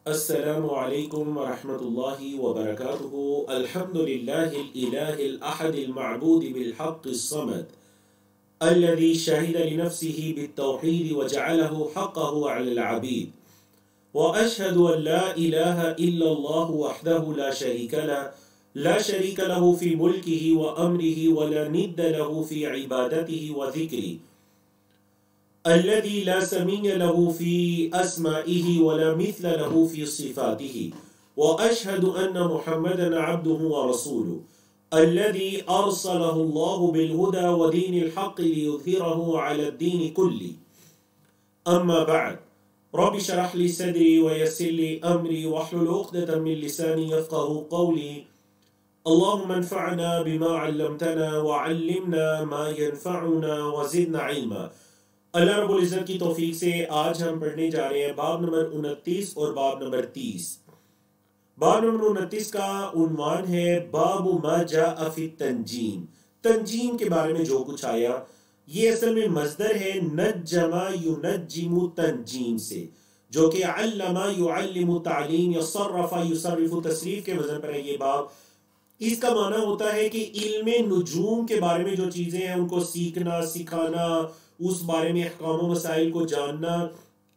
السلام عليكم ورحمة الله وبركاته. الحمد لله الإله الأحد المعبود بالحق الصمد الذي شهد لنفسه بالتوحيد وجعله حقه على العبيد، وأشهد أن لا إله إلا الله وحده لا شريك له في ملكه وأمره ولا ند له في عبادته وذكره، الذي لا سمي له في أسمائه ولا مثل له في صفاته، وأشهد أن محمدا عبده ورسوله الذي أرسله الله بالهدى ودين الحق ليظهره على الدين كله. أما بعد، رب اشرح لي صدري ويسر لي أمري واحلل عقدة من لساني يفقهوا قولي. اللهم انفعنا بما علمتنا وعلمنا ما ينفعنا وزدنا علما. اللہ رب العزت کی توفیق سے آج ہم پڑھنے جا رہے ہیں باب نمبر 29 اور باب نمبر 30۔ باب نمبر 29 کا عنوان ہے باب ما جاء فی التنجیم، تنجیم کے بارے میں جو کچھ آیا۔ یہ اصل میں مصدر ہے نجم ینجم تنجیم سے، جو کہ علم یعلم تعلیم یا صرف یصرف تصریف کے وزن پر ہے یہ باب۔ اس کا معنی ہوتا ہے کہ علم نجوم کے بارے میں جو چیزیں ہیں ان کو سیکھنا، سکھانا، اس بارے میں احکام و مسائل کو جاننا۔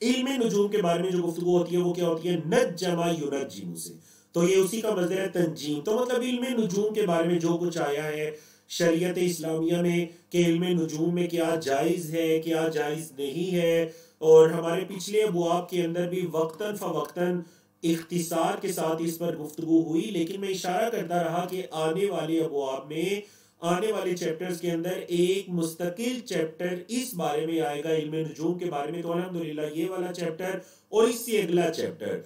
علم نجوم کے بارے میں جو گفتگو ہوتی ہے وہ کیا ہوتی ہے؟ نجم ینجم سے، تو یہ اسی کا مصدر ہے تنجیم۔ تو مطلب علم نجوم کے بارے میں جو کچھ آیا ہے شریعت اسلامیہ میں کہ علم نجوم میں کیا جائز ہے، کیا جائز نہیں ہے، اور ہمارے پچھلے ابواب کے اندر بھی وقتاً فوقتاً اختصار کے ساتھ اس پر گفتگو ہوئی، لیکن میں اشارہ کرتا رہا کہ آنے والے ابواب میں، آنے والے چیپٹرز کے اندر ایک مستقل چیپٹر اس بارے میں آئے گا علم نجوم کے بارے میں۔ تو الحمدللہ یہ والا چیپٹر اور اس سے اگلا چیپٹر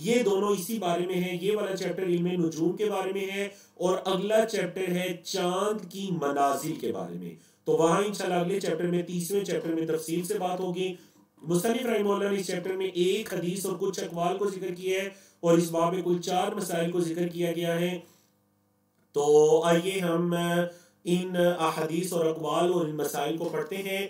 یہ دونوں اسی بارے میں ہیں۔ یہ والا چیپٹر علم نجوم کے بارے میں ہے اور اگلا چیپٹر ہے چاند کی منازل کے بارے میں۔ تو وہاں انشاءاللہ اگلے چیپٹر میں 30ویں چیپٹر میں تفصیل سے بات ہوگی۔ مصنف رحمہ اللہ نے اس چیپٹر میں ایک حدیث اور کچھ اقوال کو ذکر کیا ہے اور اس باب میں کل 4 مسائل کو ذکر کیا گیا ہے۔ تو آئیے ہم ان احادیث اور اقوال اور ان مسائل کو پڑھتے ہیں۔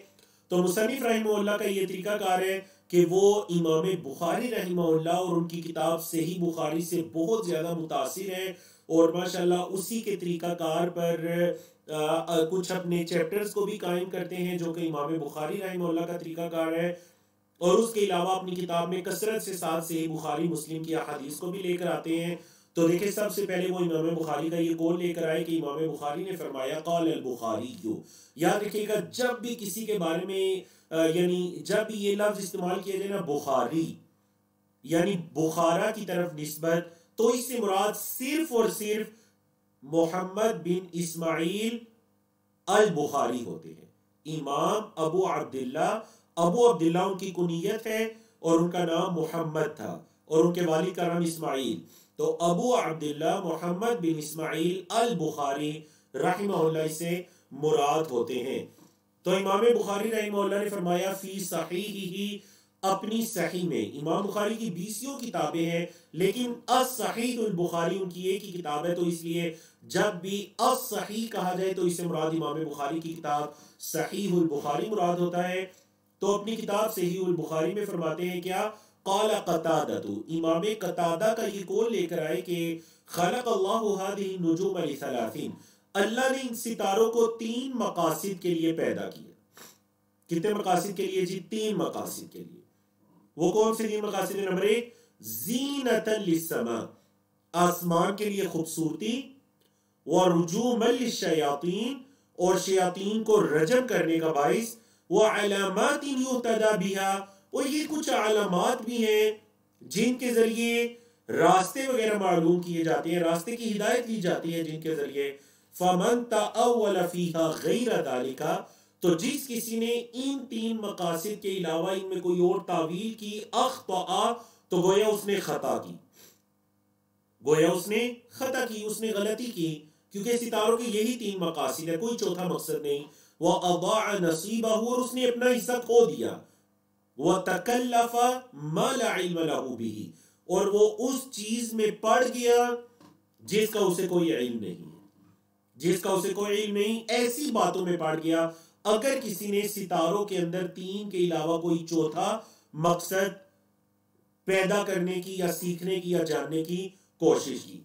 تو مصنف رحمہ اللہ کا یہ طریقہ کار ہے کہ وہ امام بخاری رحمہ اللہ اور ان کی کتاب صحیح بخاری سے بہت زیادہ متاثر ہیں، اور ماشاءاللہ اسی کے طریقہ کار پر کچھ اپنے چیپٹرز کو بھی قائم کرتے ہیں جو کہ امام بخاری رحمہ اللہ کا طریقہ کار ہے، اور اس کے علاوہ اپنی کتاب میں کثرت سے ساتھ صحیح بخاری مسلم کی احادیث کو بھی لے کر آتے ہیں۔ تو دیکھیں سب سے پہلے وہ امام بخاری کا یہ قول لے کر آئے کہ امام بخاری نے فرمایا قال البخاری۔ یاد رکھیے گا جب بھی کسی کے بارے میں یعنی جب بھی یہ لفظ استعمال کیا جائے نا بخاری یعنی بخارا کی طرف نسبت، تو اس سے مراد صرف اور صرف محمد بن اسماعیل البخاری ہوتے ہیں۔ امام ابو عبداللہ ان کی کنیت ہے اور ان کا نام محمد تھا اور ان کے والد کا نام اسماعیل، تو ابو عبداللہ محمد بن اسماعیل البخاری رحمہ اللہ سے مراد ہوتے ہیں۔ تو امام بخاری رحمہ اللہ نے فرمایا فی صحیحہ، اپنی صحیح میں۔ امام بخاری کی 20 کتابیں ہیں لیکن الصحیح البخاری ان کی ایک ہی کتاب ہے، تو اس لیے جب بھی الصحیح کہا جائے تو اس سے مراد امام بخاری کی کتاب صحیح البخاری مراد ہوتا ہے۔ تو اپنی کتاب صحیح البخاری میں فرماتے ہیں کیا؟ قال قتادہ، امام قتادہ کا یہ قول لے کر آئے کہ خلق اللہ هذه النجوم لثلاث، اللہ نے ان ستاروں کو 3 مقاصد کے لیے پیدا کیا۔ کتنے مقاصد کے لیے جی؟ 3 مقاصد کے لیے۔ وہ کون سے 3 مقاصد ہیں؟ نمبر 1 زینۃ للسماء، آسمان کے لیے خوبصورتی، ورجوما للشیاطین، اور شیاطین کو رجم کرنے کا باعث، وعلامات یہتدی بہا، اور یہ کچھ علامات بھی ہیں جن کے ذریعے راستے وغیرہ معلوم کیے جاتے ہیں، راستے کی ہدایت دی جاتی ہے جن کے ذریعے۔ فمن تأول فیہا غیر ذالک، تو جس کسی نے ان 3 مقاصد کے علاوہ ان میں کوئی اور تعویل کی، اخطأ، تو گویا اس نے خطا کی، اس نے غلطی کی، کیونکہ ستاروں کے یہی 3 مقاصد ہے، کوئی چوتھا مقصد نہیں۔ وَأَضَاعَ نَصِيبَهُ، اور اس نے اپنا حصہ کھو دیا۔ وَتَكَلَّفَ مَا لَا عِلْمَ لَهُ بِهِ، اور وہ اس چیز میں پڑ گیا جس کا اسے کوئی علم نہیں، ایسی باتوں میں پڑ گیا۔ اگر کسی نے ستاروں کے اندر 3 کے علاوہ کوئی چوتھا مقصد پیدا کرنے کی یا سیکھنے کی یا جاننے کی کوشش کی۔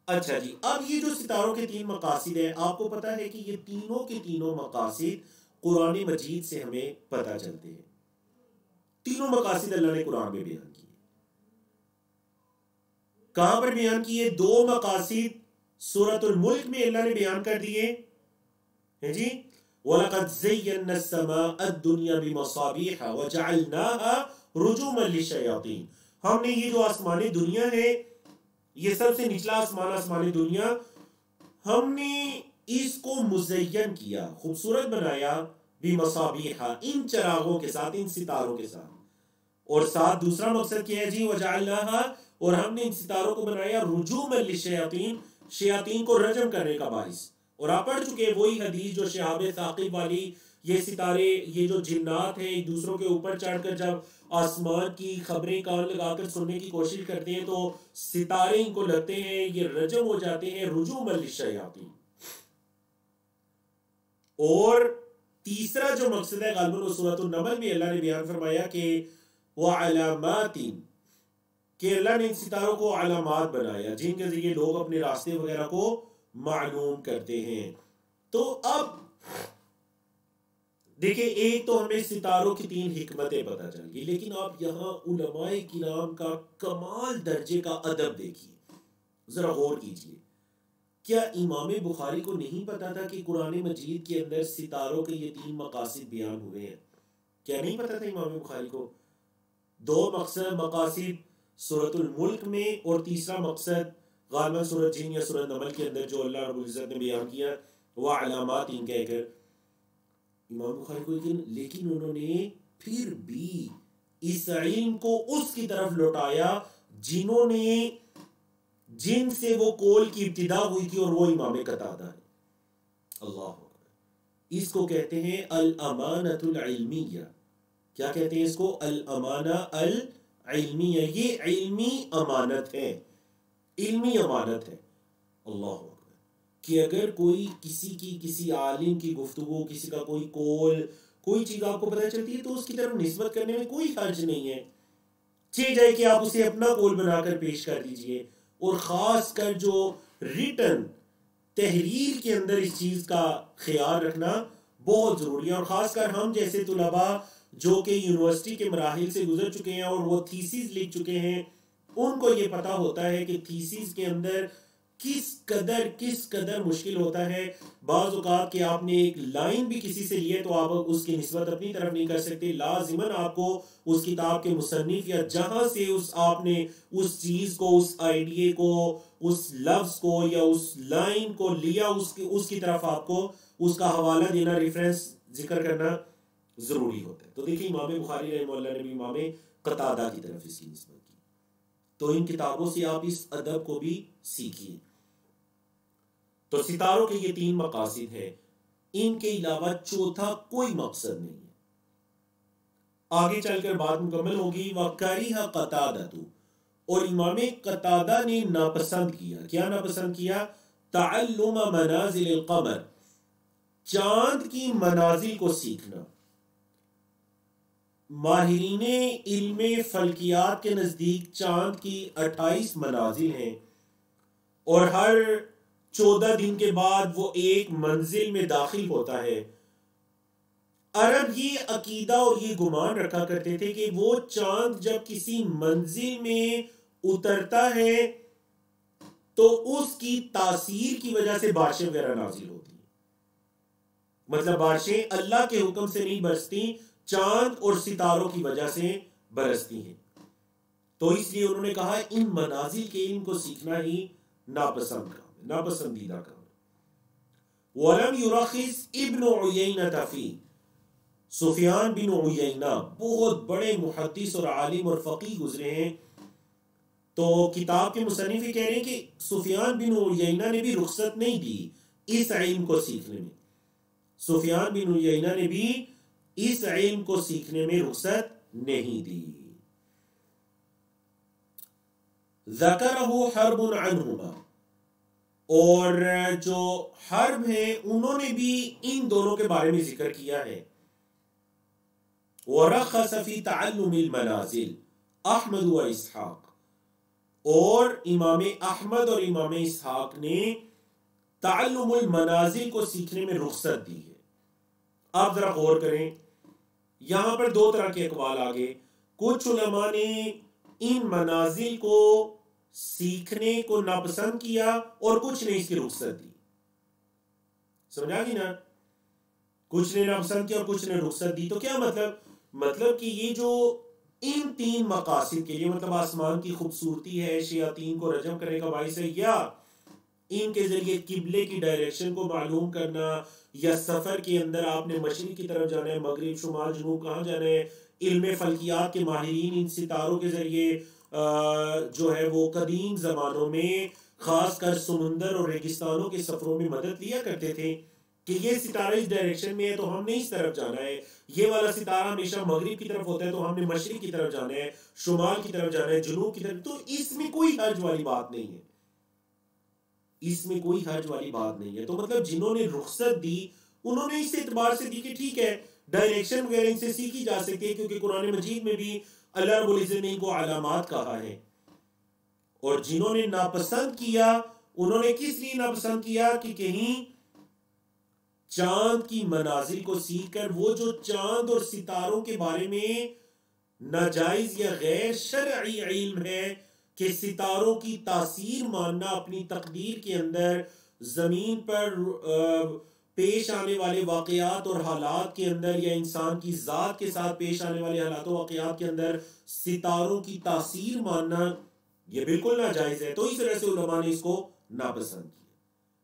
اچھا جی، اب یہ جو ستاروں کے 3 مقاصد ہیں، آپ کو پتا ہے کہ یہ تینوں کے تینوں مقاصد قرآن مجید سے ہمیں پتہ چلتے ہیں۔ تینوں مقاصد اللہ نے قرآن میں بیان کیے۔ کہاں پر بیان کیے؟ 2 مقاصد سورۃ الملک میں اللہ نے بیان کر دیے ہیں جی، وَلَقَدْ زَيَّنَّا السَّمَاءَ الدُّنْيَا بِمَصَابِيحَ وَجَعَلْنَاهَا رُجُومًا لِلشَّيَاطِينِ۔ ہم نے یہ جو آسمان دنیا ہے، یہ سب سے نچلا آسمان دنیا، ہم نے اس کو مزین کیا، خوبصورت بنایا، بِمَصَابِيحَ، ان چراغوں کے ساتھ، ان ستاروں کے ساتھ۔ اور ساتھ دوسرا مقصد کیا ہے جی، وَجَعَلْنَاهَا، اور ہم نے ان ستاروں کو بنایا رجوما للشیاطین، شیاطین کو رجم کرنے کا باعث۔ اور آپ پڑھ چکے وہی حدیث جو شہاب ثاقب والی، یہ ستارے، یہ جو جنات ہیں ایک دوسروں کے اوپر چڑھ کر جب آسمان کی خبریں کان لگا کر سننے کی کوشش کرتے ہیں تو ستارے ان کو لگتے ہیں، یہ رجم ہو جاتے ہیں، رجوما للشیاطین۔ اور تیسرا جو مقصد ہے غالباً سورۃ النمل میں اللہ نے بیان فرمایا کہ وَعَلَامَاتٍ، کہ اللہ نے ان ستاروں کو علامات بنایا جن کے ذریعے لوگ اپنے راستے وغیرہ کو معلوم کرتے ہیں۔ تو اب دیکھیں، ایک تو ہمیں ستاروں کی 3 حکمتیں پتہ چل گئی، لیکن آپ یہاں علماء کرام کا کمال درجے کا ادب دیکھیے، ذرا غور کیجیے۔ کیا امام بخاری کو نہیں پتا تھا کہ قرآن مجید کے اندر ستاروں کے یہ 3 مقاصد بیان ہوئے ہیں؟ کیا نہیں پتا تھا امام بخاری کو؟ 2 مقاصد سورۃ الملک میں، اور تیسرا مقصد غالباً سورۃ جن یا سورۃ نمل کے اندر جو اللہ رب العزت نے بیان کیا، وہ علامات ان کہہ کر امام بخاری کو، لیکن انہوں نے پھر بھی اس علم کو اس کی طرف لوٹایا جن سے وہ قول کی ابتدا ہوئی تھی، اور وہ امام قتادہ ہے۔ اللہ اکبر۔ اس کو کہتے ہیں الامانۃ العلمیہ۔ کیا کہتے ہیں اس کو؟ الامانہ العلمیہ۔ یہ علمی امانت ہے، علمی امانت ہے۔ اللہ اکبر۔ کہ اگر کوئی کسی عالم کی گفتگو، کسی کا کوئی قول، کوئی چیز آپ کو پتہ چلتی ہے تو اس کی طرف نسبت کرنے میں کوئی حرج نہیں ہے، چاہے جائے کہ آپ اسے اپنا قول بنا کر پیش کر دیجئے۔ اور خاص کر جو ریٹن تحریر کے اندر اس چیز کا خیال رکھنا بہت ضروری ہے۔ اور خاص کر ہم جیسے طلباء جو کہ یونیورسٹی کے مراحل سے گزر چکے ہیں اور وہ تھیسیز لکھ چکے ہیں، ان کو یہ پتا ہوتا ہے کہ تھیسیز کے اندر کس قدر مشکل ہوتا ہے۔ بعض اوقات کہ آپ نے ایک لائن بھی کسی سے لی ہے تو آپ اس کی نسبت اپنی طرف نہیں کر سکتے، لازماً آپ کو اس کتاب کے مصنف یا جہاں سے آپ نے اس چیز کو، اس آئیڈیے کو، اس لفظ کو یا اس لائن کو لیا، اس کی طرف آپ کو اس کا حوالہ دینا، ریفرنس ذکر کرنا ضروری ہوتا ہے۔ تو دیکھیں امام بخاری رحمہ اللہ نے بھی امام قتادہ کی طرف اس کی نسبت کی۔ تو ان کتابوں سے آپ اس ادب کو بھی سیکھیے۔ تو ستاروں کے یہ 3 مقاصد ہیں، ان کے علاوہ چوتھا کوئی مقصد نہیں ہے۔ آگے چل کر بات مکمل ہوگی۔ وَكَرِهَ قَتَادَةُ، اور امام قتادہ نے ناپسند کیا۔ کیا ناپسند کیا؟ تَعَلُّمَ مَنَازِلِ الْقَمَرِ، چاند کی منازل کو سیکھنا۔ ماہرین علم فلکیات کے نزدیک چاند کی 28 منازل ہیں، اور ہر 14 دن کے بعد وہ ایک منزل میں داخل ہوتا ہے۔ عرب یہ عقیدہ اور یہ گمان رکھا کرتے تھے کہ وہ چاند جب کسی منزل میں اترتا ہے تو اس کی تاثیر کی وجہ سے بارشیں وغیرہ نازل ہوتی ہیں۔ مطلب بارشیں اللہ کے حکم سے نہیں برستی، چاند اور ستاروں کی وجہ سے برستی ہیں۔ تو اس لیے انہوں نے کہا ان منازل کے علم کو سیکھنا ہی ناپسندیدہ کام۔ وَلَمْ يُرَخِّصْ ابن عُيَيْنَةَ فِي، سفیان بن عیینہ بہت بڑے محدث اور عالم اور فقیہ گزرے ہیں، تو کتاب کے مصنف کہہ رہے ہیں کہ سفیان بن عیینہ نے بھی رخصت نہیں دی اس علم کو سیکھنے میں۔ سفیان بن عیینہ نے بھی اس علم کو سیکھنے میں رخصت نہیں دی۔ ذَكَرَهُ حَرْبٌ عَنْهُمَا، اور جو حرب ہیں انہوں نے بھی ان دونوں کے بارے میں ذکر کیا ہے۔ وَرَخَّصَ فِي تَعَلُّمِ الْمَنَازِلِ، احمد و اسحاق، اور امام احمد اور امام اسحاق نے تعلم المنازل کو سیکھنے میں رخصت دی ہے۔ آپ ذرا غور کریں، یہاں پر دو طرح کے اقوال آگے۔ کچھ علماء نے ان منازل کو سیکھنے کو ناپسند کیا اور کچھ نے اس کی رخصت دی۔ سمجھا گی نا؟ کچھ نے ناپسند کیا اور کچھ نے رخصت دی۔ تو کیا مطلب کہ یہ جو ان تین مقاصد کے لیے، مطلب آسمان کی خوبصورتی ہے، شیاطین کو رجم کرنے کا باعث ہے، یا ان کے ذریعے قبلے کی ڈائریکشن کو معلوم کرنا، یا سفر کے اندر آپ نے مشرق کی طرف جانا ہے، مغرب، شمال، جنوب کہاں جانا ہے، علم فلکیات کے ماہرین ان ستاروں کے ذریعے جو ہے وہ قدیم زمانوں میں خاص کر سمندر اور ریگستانوں کے سفروں میں مدد لیا کرتے تھے کہ یہ ستارہ اس ڈائریکشن میں ہے تو ہم نے اس طرف جانا ہے، یہ والا ستارہ ہمیشہ مغرب کی طرف ہوتا ہے تو ہم نے مشرق کی طرف جانا ہے، شمال کی طرف جانا ہے، جنوب کی طرف۔ تو اس میں کوئی حرج والی بات نہیں ہے، اس میں کوئی حرج والی بات نہیں ہے۔ تو مطلب جنہوں نے رخصت دی انہوں نے اس اعتبار سے دی کہ ٹھیک ہے، ڈائریکشن وغیرہ ان سے سیکھی جا سکتی ہے، کیونکہ قرآن مجید میں بھی اللہ رب العزت نے ان کو علامات کہا ہے۔ اور جنہوں نے ناپسند کیا، انہوں نے کس لیے ناپسند کیا کہ کہیں چاند کی منازل کو سیکھ کر وہ جو چاند اور ستاروں کے بارے میں ناجائز یا غیر شرعی علم ہے کہ ستاروں کی تاثیر ماننا اپنی تقدیر کے اندر، زمین پر پیش آنے والے واقعات اور حالات کے اندر، یا انسان کی ذات کے ساتھ پیش آنے والے حالات و واقعات کے اندر ستاروں کی تاثیر ماننا، یہ بالکل ناجائز ہے۔ تو اس وجہ سے علماء نے اس کو ناپسند کیا۔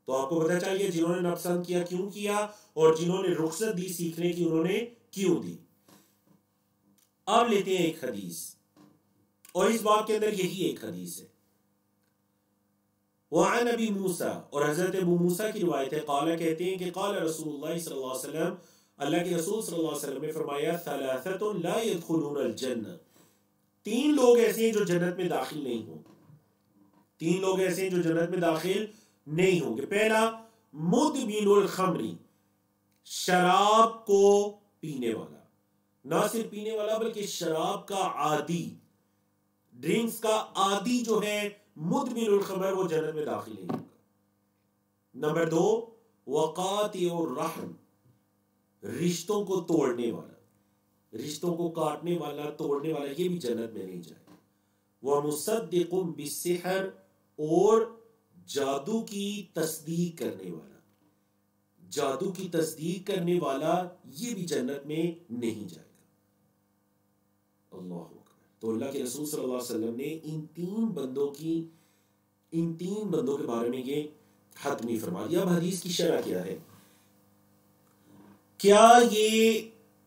تو آپ کو پتہ چل گیا جنہوں نے ناپسند کیا کیوں کیا، اور جنہوں نے رخصت دی سیکھنے کی انہوں نے کیوں دی۔ اب لیتے ہیں ایک حدیث، اور اس بات کے اندر یہی ایک حدیث ہے۔ وعن ابی موسیٰ، اور حضرت ابو موسیٰ کی روایت ہے، قال کہتے ہیں کہ قال رسول اللہ صلی اللہ علیہ وسلم، اللہ کے رسول صلی اللہ علیہ وسلم نے فرمایا، ثلاثۃ لا يدخلون الجنہ، تین لوگ ایسے ہیں جو جنت میں داخل نہیں ہوں۔ تین لوگ ایسے ہیں جو جنت میں داخل نہیں ہوں گے۔ پہلا، مدمن الخمر، شراب کو پینے والا، نہ صرف پینے والا بلکہ شراب کا عادی، ڈرنکس کا عادی جو ہے مدمن الخمر، وہ جنت میں داخل نہیں ہوگا۔ نمبر دو، وقاطع الرحم، رشتوں کو توڑنے والا، رشتوں کو کاٹنے والا، توڑنے والا، یہ بھی جنت میں نہیں جائے گا۔ ومصدق بالسحر، اور جادو کی تصدیق کرنے والا، جادو کی تصدیق کرنے والا، یہ بھی جنت میں نہیں جائے گا۔ اللہ اکبر۔ تو اللہ کے رسول صلی اللہ علیہ وسلم نے ان تین بندوں کے بارے میں یہ حتمی فرما دیا۔ اب حدیث کی شرح کیا ہے؟ کیا یہ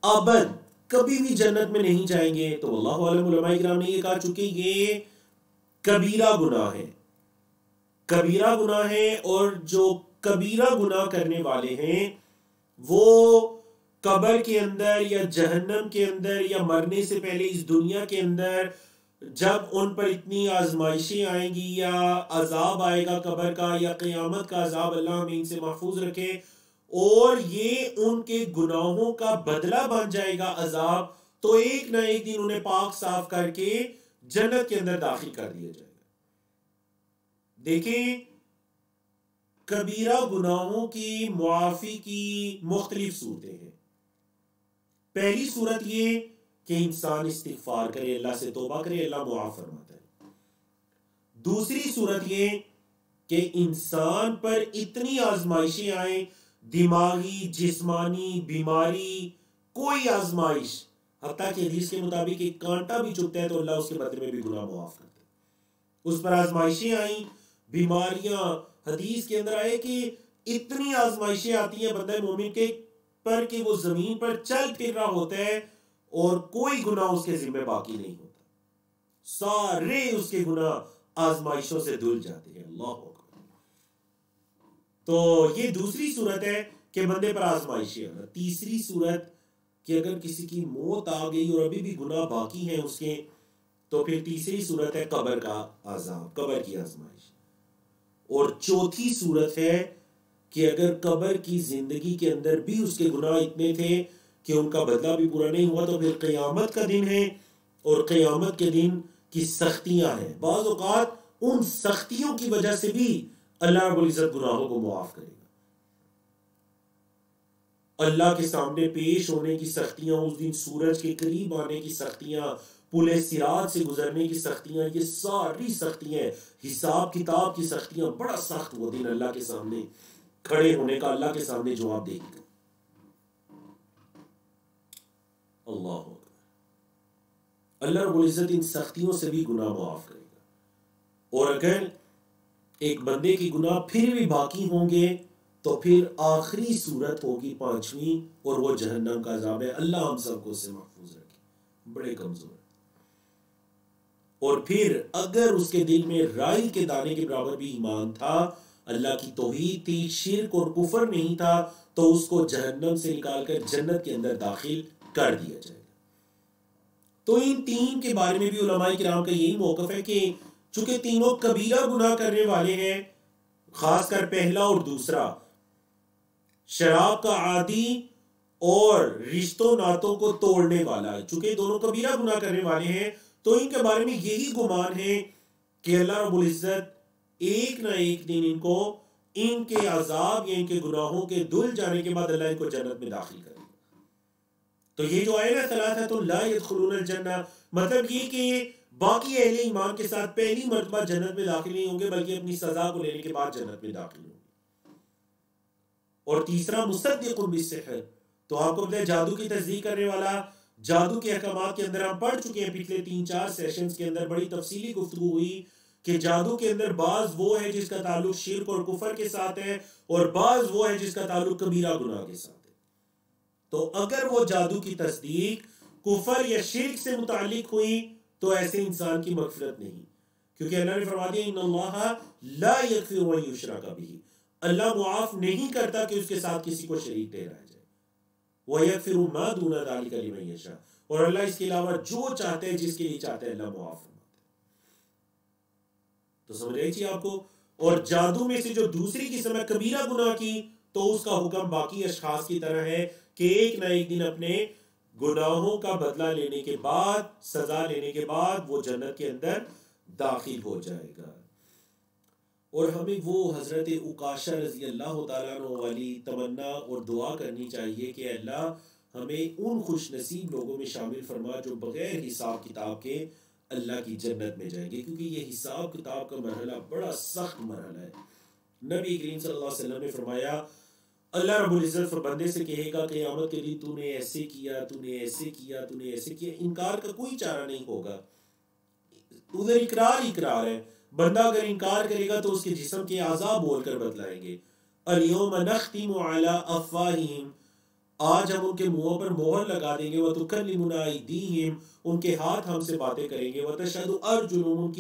ابد کبھی بھی جنت میں نہیں جائیں گے؟ تو اللہ عالم، علماء کرام نے یہ کہا چونکہ یہ کبیرہ گناہ ہے، کبیرہ گناہ ہے، اور جو کبیرہ گناہ کرنے والے ہیں وہ قبر کے اندر یا جہنم کے اندر یا مرنے سے پہلے اس دنیا کے اندر جب ان پر اتنی آزمائشیں آئیں گی یا عذاب آئے گا قبر کا یا قیامت کا عذاب، اللہ ہمیں ان سے محفوظ رکھے، اور یہ ان کے گناہوں کا بدلہ بن جائے گا عذاب، تو ایک نہ ایک دن انہیں پاک صاف کر کے جنت کے اندر داخل کر دیا جائے گا۔ دیکھیں، کبیرہ گناہوں کی معافی کی مختلف صورتیں ہیں۔ پہلی صورت یہ کہ انسان استغفار کرے، اللہ سے توبہ کرے، اللہ معاف فرماتا ہے۔ دوسری صورت یہ کہ انسان پر اتنی آزمائشیں آئیں، دماغی، جسمانی، بیماری، کوئی آزمائش، حتیٰ کہ حدیث کے مطابق ایک کانٹا بھی چبھتا ہے تو اللہ اس کے بدلے میں بھی گناہ معاف کرتا ہے۔ اس پر آزمائشیں آئیں، بیماریاں، حدیث کے اندر آئے کہ اتنی آزمائشیں آتی ہیں بندہ مومن کے پر کہ وہ زمین پر چل پھر رہا ہوتا ہے اور کوئی گناہ اس کے ذمہ باقی نہیں ہوتا، سارے اس کے گناہ آزمائشوں سے دھل جاتے ہیں۔ اللہ اکبر۔ تو یہ دوسری صورت ہے کہ بندے پر آزمائشیں آنا۔ تیسری صورت کہ اگر کسی کی موت آ گئی اور ابھی بھی گناہ باقی ہیں اس کے، تو پھر تیسری صورت ہے قبر کا عذاب، قبر کی آزمائش۔ اور چوتھی صورت ہے کہ اگر قبر کی زندگی کے اندر بھی اس کے گناہ اتنے تھے کہ ان کا بدلہ بھی پورا نہیں ہوا، تو پھر قیامت کا دن ہے، اور قیامت کے دن کی سختیاں ہیں. بعض اوقات ان سختیوں کی وجہ سے بھی اللہ رب العزت گناہوں کو معاف کرے گا. اللہ کے سامنے پیش ہونے کی سختیاں، اس دن سورج کے قریب آنے کی سختیاں، پل صراط سے گزرنے کی سختیاں، یہ ساری سختیاں، حساب کتاب کی سختیاں، بڑا سخت وہ دن اللہ کے سامنے کھڑے ہونے کا، اللہ کے سامنے جواب دے گا. اللہ اکبر. اللہ رب العزت ان سختیوں سے بھی گناہ معاف کرے گا. اور اگر ایک بندے کی گناہ پھر بھی باقی ہوں گے تو پھر آخری صورت ہوگی 5ویں، اور وہ جہنم کا عذاب ہے. اللہ ہم سب کو اس سے محفوظ رکھے. بڑے کمزور ہیں. اور پھر اگر اس کے دل میں رائی کے دانے کے برابر بھی ایمان تھا، اللہ کی توحید تھی، شرک اور کفر نہیں تھا، تو اس کو جہنم سے نکال کر جنت کے اندر داخل کر دیا جائے گا. تو ان تین کے بارے میں بھی علماء کرام کا یہی موقف ہے کہ چونکہ تینوں کبیرہ گناہ کرنے والے ہیں، خاص کر پہلا اور دوسرا، شراب کا عادی اور رشتوں ناتوں کو توڑنے والا، چونکہ دونوں کبیرہ گناہ کرنے والے ہیں، تو ان کے بارے میں یہی گمان ہے کہ اللہ رب العزت ایک نہ ایک دن ان کو ان کے عذاب یا ان کے گناہوں کے دھل جانے کے بعد اللہ ان کو جنت میں داخل کرے گا. تو یہ جو آئے نا ثلاثۃ لا يدخلون الجنہ، مطلب یہ کہ باقی اہل ایمان کے ساتھ پہلی مرتبہ جنت میں داخل نہیں ہوں گے، بلکہ اپنی سزا کو لینے کے بعد جنت میں داخل ہوں گے. اور تیسرا مصدق بالسحر، تو آپ کو پتہ ہے جادو کی تصدیق کرنے والا. جادو کے احکامات کے اندر ہم پڑھ چکے ہیں پچھلے 3-4 سیشنز کے اندر، بڑی تفصیلی گفتگو ہوئی کہ جادو کے اندر بعض وہ ہے جس کا تعلق شرک اور کفر کے ساتھ ہے، اور بعض وہ ہے جس کا تعلق کبیرہ گناہ کے ساتھ ہے. تو اگر وہ جادو کی تصدیق کفر یا شرک سے متعلق ہوئی تو ایسے انسان کی مغفرت نہیں، کیونکہ اللہ نے فرما دیا ان اللہ لا یغفر ان یشرک بہ، اللہ معاف نہیں کرتا کہ اس کے ساتھ کسی کو شریک ٹھہرایا جائے. وَيَغْفِرُ مَا دُونَ ذَلِكَ لِمَن يَشَاءُ، اور اللہ اس کے علاوہ جو چاہتے ہیں، جس کے لیے چاہتے ہیں، اللہ معاف فرماتے ہیں. تو سمجھ رہی چیز آپ کو. اور جادو میں سے جو دوسری قسم ہے کبیرہ گناہ کی، تو اس کا حکم باقی اشخاص کی طرح ہے کہ ایک نہ ایک دن اپنے گناہوں کا بدلہ لینے کے بعد، سزا لینے کے بعد وہ جنت کے اندر داخل ہو جائے گا. اور ہمیں وہ حضرت عکاشہ رضی اللہ تعالیٰ عنہ والی تمنا اور دعا کرنی چاہیے کہ اللہ ہمیں ان خوش نصیب لوگوں میں شامل فرما جو بغیر حساب کتاب کے اللہ کی جنت میں جائیں گے، کیونکہ یہ حساب کتاب کا مرحلہ بڑا سخت مرحلہ ہے. نبی کریم صلی اللہ علیہ وسلم نے فرمایا اللہ رب العزت بندے سے کہے گا قیامت کے دن تو نے ایسے کیا، تو نے ایسے کیا، تو نے ایسے کیا. انکار کا کوئی چارہ نہیں ہوگا، ادھر اقرار ہے. بندہ اگر انکار کرے گا تو اس کے جسم کے اعضاء بول کر بتلائیں گے. الیوم نختم علی افواہہم، آج ہم ان کے منہوں پر مہر لگا دیں گے. وتکلمنا ایدیہم، ان کے ہاتھ ہم سے باتیں کریں گے. وتشہد ارجلہم،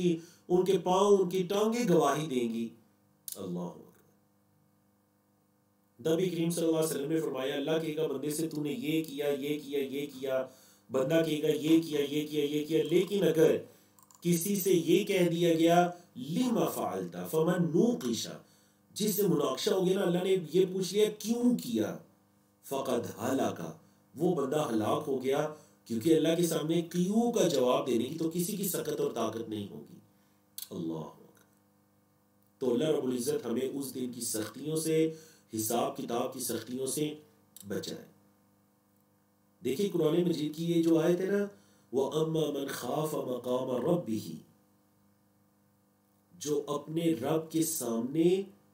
ان کے پاؤں، ان کی ٹانگیں گواہی دیں گی. اللہ اکبر. نبی کریم صلی اللہ علیہ وسلم نے فرمایا اللہ کہے گا بندے سے تو نے یہ کیا، یہ کیا، یہ کیا. بندہ کہے گا یہ کیا، یہ کیا، یہ کیا. لیکن اگر کسی سے یہ کہہ دیا گیا لما فعلت فمن نوقش، جس سے مناقشہ ہو گیا نا، اللہ نے یہ پوچھ لیا کیوں کیا، فقد ہلاک، وہ بندہ ہلاک ہو گیا. کیونکہ اللہ کے سامنے کیوں کا جواب دینے کی تو کسی کی سکت اور طاقت نہیں ہوگی. اللہ. تو اللہ رب العزت ہمیں اس دن کی سختیوں سے، حساب کتاب کی سختیوں سے بچائے. دیکھیں قرآن مجید کی یہ جو آیت ہے نا، وَأَمَّا مَنْ خَافَ مَقَامَ رَبِّهِ، جو اپنے رب کے سامنے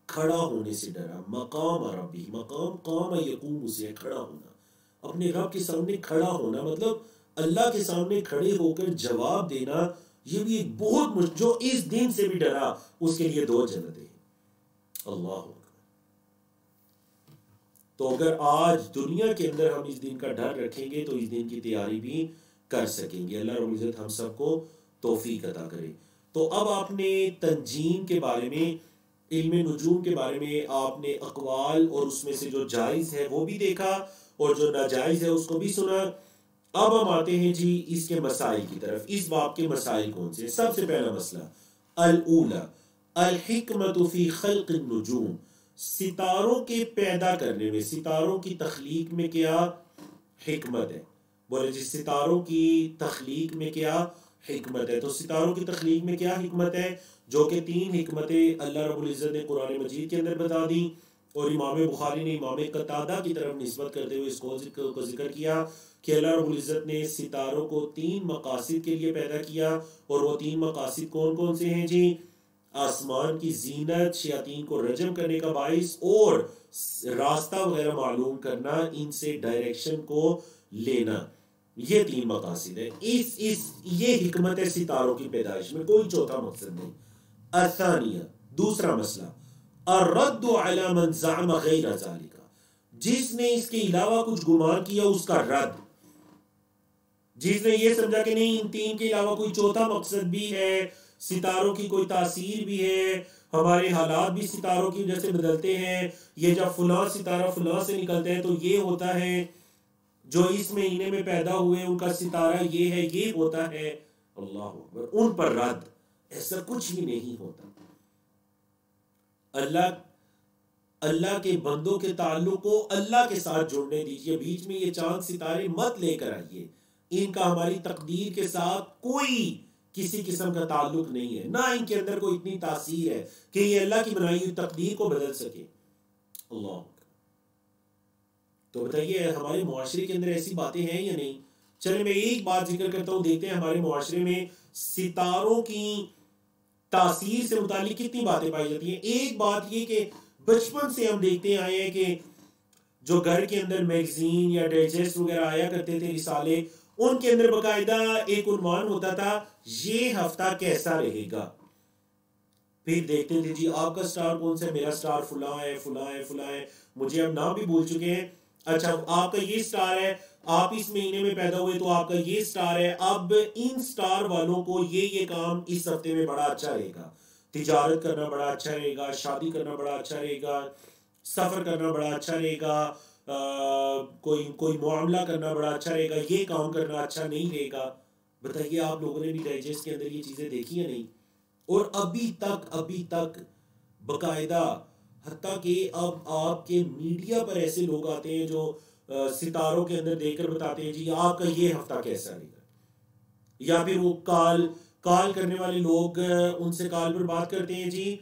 کھڑا ہونے سے ڈرا. مقام ربی، مقام قام یقوم سے کھڑا ہونا، اپنے رب کے سامنے کھڑا ہونا، مطلب اللہ کے سامنے کھڑے ہو کر جواب دینا. یہ بھی ایک بہت جو اس دن سے بھی ڈرا اس کے لیے 2 جنتیں. اللہ اکبر. تو اگر آج دنیا کے اندر ہم اس دن کا ڈر رکھیں گے تو اس دن کی تیاری بھی کر سکیں گے. اللہ رب العزت ہم سب کو توفیق عطا کرے. تو اب آپ نے تنجیم کے بارے میں، علم نجوم کے بارے میں آپ نے اقوال اور اس میں سے جو جائز ہے وہ بھی دیکھا اور جو ناجائز ہے اس کو بھی سنا. اب ہم آتے ہیں جی اس کے مسائل کی طرف. اس باب کے مسائل کون سے؟ سب سے پہلا مسئلہ الاولی الحکمت فی خلق النجوم، ستاروں کے پیدا کرنے میں، ستاروں کی تخلیق میں کیا حکمت ہے. بولے جی ستاروں کی تخلیق میں کیا حکمت ہے؟ تو ستاروں کی تخلیق میں کیا حکمت ہے؟ جو کہ 3 حکمتیں اللہ رب العزت نے قرآن مجید کے اندر بتا دیں، اور امام بخاری نے امام قتادہ کی طرف نسبت کرتے ہوئے اس کو ذکر کیا کہ اللہ رب العزت نے ستاروں کو 3 مقاصد کے لیے پیدا کیا، اور وہ 3 مقاصد کون کون سے ہیں جی؟ آسمان کی زینت، شیاطین کو رجم کرنے کا باعث، اور راستہ وغیرہ معلوم کرنا، ان سے ڈائریکشن کو لینا، یہ 3 مقاصد ہیں۔ یہ حکمت ہے ستاروں کی پیدائش میں، کوئی چوتھا مقصد نہیں۔ الثانیہ، دوسرا مسئلہ، الرد علی من زعم غیر ذالک، جس نے اس کے علاوہ کچھ گمان کیا اس کا رد، جس نے یہ سمجھا کہ نہیں ان 3 کے علاوہ کوئی چوتھا مقصد بھی ہے، ستاروں کی کوئی تاثیر بھی ہے، ہمارے حالات بھی ستاروں کی وجہ سے بدلتے ہیں، یہ جب فلاں ستارہ فلاں سے نکلتے ہیں تو یہ ہوتا ہے، جو اس مہینے میں پیدا ہوئے ان کا ستارہ یہ ہے، یہ ہوتا ہے۔ اللہ اکبر، ان پر رد، ایسا کچھ ہی نہیں ہوتا۔ اللہ کے بندوں کے تعلق کو اللہ کے ساتھ جڑنے دیجئے، بیچ میں یہ چاند ستارے مت لے کر آئیے، ان کا ہماری تقدیر کے ساتھ کوئی کسی قسم کا تعلق نہیں ہے، نہ ان کے اندر کوئی اتنی تاثیر ہے کہ یہ اللہ کی بنائی ہوئی تقدیر کو بدل سکے۔ اللہ، تو بتائیے ہمارے معاشرے کے اندر ایسی باتیں ہیں یا نہیں؟ چلے میں ایک بات ذکر کرتا ہوں، دیکھتے ہیں ہمارے معاشرے میں ستاروں کی تاثیر سے متعلق کتنی باتیں پائی جاتی ہیں۔ ایک بات یہ کہ بچپن سے ہم دیکھتے آئے ہیں کہ جو گھر کے اندر میگزین یا ڈائجسٹ وغیرہ آیا کرتے تھے، رسالے، ان کے اندر باقاعدہ ایک عنوان ہوتا تھا، یہ ہفتہ کیسا رہے گا۔ پھر دیکھتے تھے جی آپ کا سٹار کون سا ہے، میرا سٹار فلاں ہے، فلاں ہے، فلاں ہے، مجھے اب نام بھی بھول چکے ہیں۔ اچھا آپ کا یہ سٹار ہے، آپ اس مہینے میں پیدا ہوئے تو آپ کا یہ سٹار ہے، اب ان سٹار والوں کو یہ کام اس ہفتے میں بڑا اچھا رہے گا، تجارت کرنا بڑا اچھا رہے گا، شادی کرنا بڑا اچھا رہے گا، سفر کرنا بڑا اچھا رہے گا، کوئی معاملہ کرنا بڑا اچھا رہے گا، یہ کام کرنا اچھا نہیں رہے گا۔ بتائیے آپ لوگوں نے بھی ڈائجسٹ کے اندر یہ چیزیں دیکھی یا نہیں؟ اور ابھی تک باقاعدہ، حتیٰ کہ اب آپ کے میڈیا پر ایسے لوگ آتے ہیں جو ستاروں کے اندر دیکھ کر بتاتے ہیں جی آپ کا یہ ہفتہ کیسا رہے گا، یا پھر وہ کال کرنے والے لوگ ان سے کال پر بات کرتے ہیں جی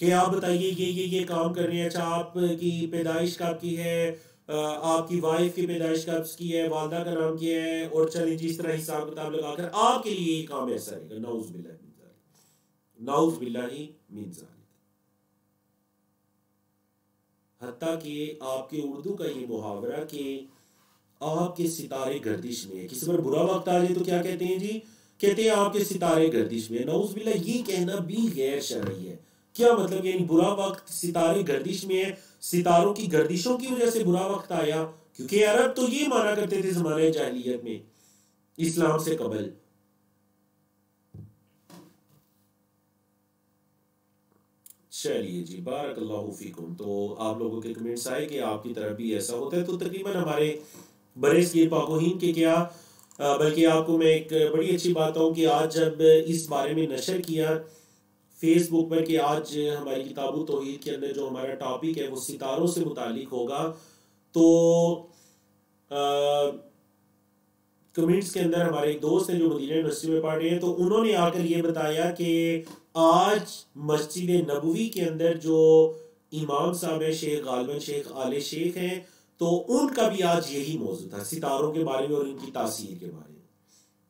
کہ آپ بتائیے یہ کام کر رہے ہیں، اچھا آپ کی پیدائش کب کی ہے، آپ کی وائف کی پیدائش کب کی ہے، والدہ کا نام کیا ہے، اور چلیں جی اس طرح حساب کتاب لگا کر آپ کے لیے یہ کام ایسا رہے گا۔ نعوذ باللہ من ذالک، نعوذ باللہ من ذالک۔ حتیٰ کہ آپ کے اردو کا یہ محاورہ کہ آپ کے ستارے گردش میں ہے، کسی پر برا وقت آ جائے تو کیا کہتے ہیں جی؟ کہتے ہیں آپ کے ستارے گردش میں ہے۔ نعوذ باللہ، یہ کہنا بھی غیر شرعی ہے۔ کیا مطلب؟ یعنی برا وقت ستارے گردش میں ہے، ستاروں کی گردشوں کی وجہ سے برا وقت آیا؟ کیونکہ عرب تو یہ مانا کرتے تھے زمانہ جاہلیت میں، اسلام سے قبل۔ چلیے جی، بارک اللہ فیکم۔ تو آپ لوگوں کے کمنٹس آئے کہ آپ کی طرف بھی ایسا ہوتا ہے، تو تقریباً ہمارے برصغیر پاک و ہند کے کیا، بلکہ آپ کو میں ایک بڑی اچھی بات ہوں کہ آج جب اس بارے میں نشر کیا فیس بک پر کہ آج ہماری کتاب التوحید کے اندر جو ہمارا ٹاپک ہے وہ ستاروں سے متعلق ہوگا، تو کمنٹس کے اندر ہمارے ایک دوست ہیں جو مدینہ یونیورسٹی میں پڑھ رہے ہیں، تو انہوں نے آ کر یہ بتایا کہ آج مسجد نبوی کے اندر جو امام صاحب ہیں، شیخ غالباً شیخ آل شیخ ہیں، تو ان کا بھی آج یہی موضوع تھا، ستاروں کے بارے میں اور ان کی تاثیر کے بارے میں۔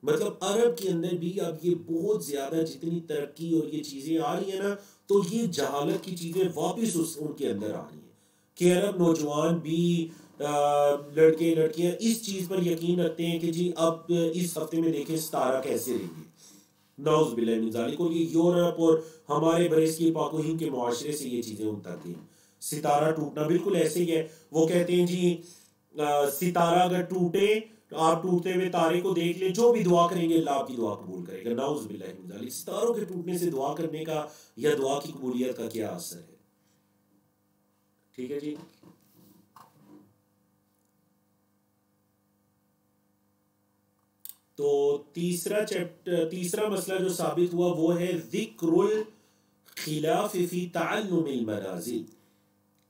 مطلب عرب کے اندر بھی اب یہ بہت زیادہ جتنی ترقی اور یہ چیزیں آ رہی ہیں نا، تو یہ جہالت کی چیزیں واپس ان کے اندر آ رہی ہیں کہ عرب نوجوان بھی، لڑکے لڑکیاں اس چیز پر یقین رکھتے ہیں کہ جی اب اس ہفتے میں دیکھیں ستارہ کیسے رہیں گے۔ نعوذ باللہ من ذالک۔ اور یہ یورپ اور ہمارے برصغیر پاک و ہند کے معاشرے سے یہ چیزیں اٹھتا ہیں۔ ستارہ ٹوٹنا بالکل ایسے ہی ہے، وہ کہتے ہیں جی ستارہ اگر ٹوٹے تو آپ ٹوٹتے ہوئے تارے کو دیکھ لیں، جو بھی دعا کریں گے اللہ آپ کی دعا قبول کرے گا۔ نعوذ باللہ من ذالک۔ ستاروں کے ٹوٹنے سے دعا کرنے کا یا دعا کی قبولیت کا کیا اثر ہے؟ ٹھیک ہے جی۔ تو تیسرا مسئلہ جو ثابت ہوا وہ ہے ذکر الخلاف فی تعلم المنازل،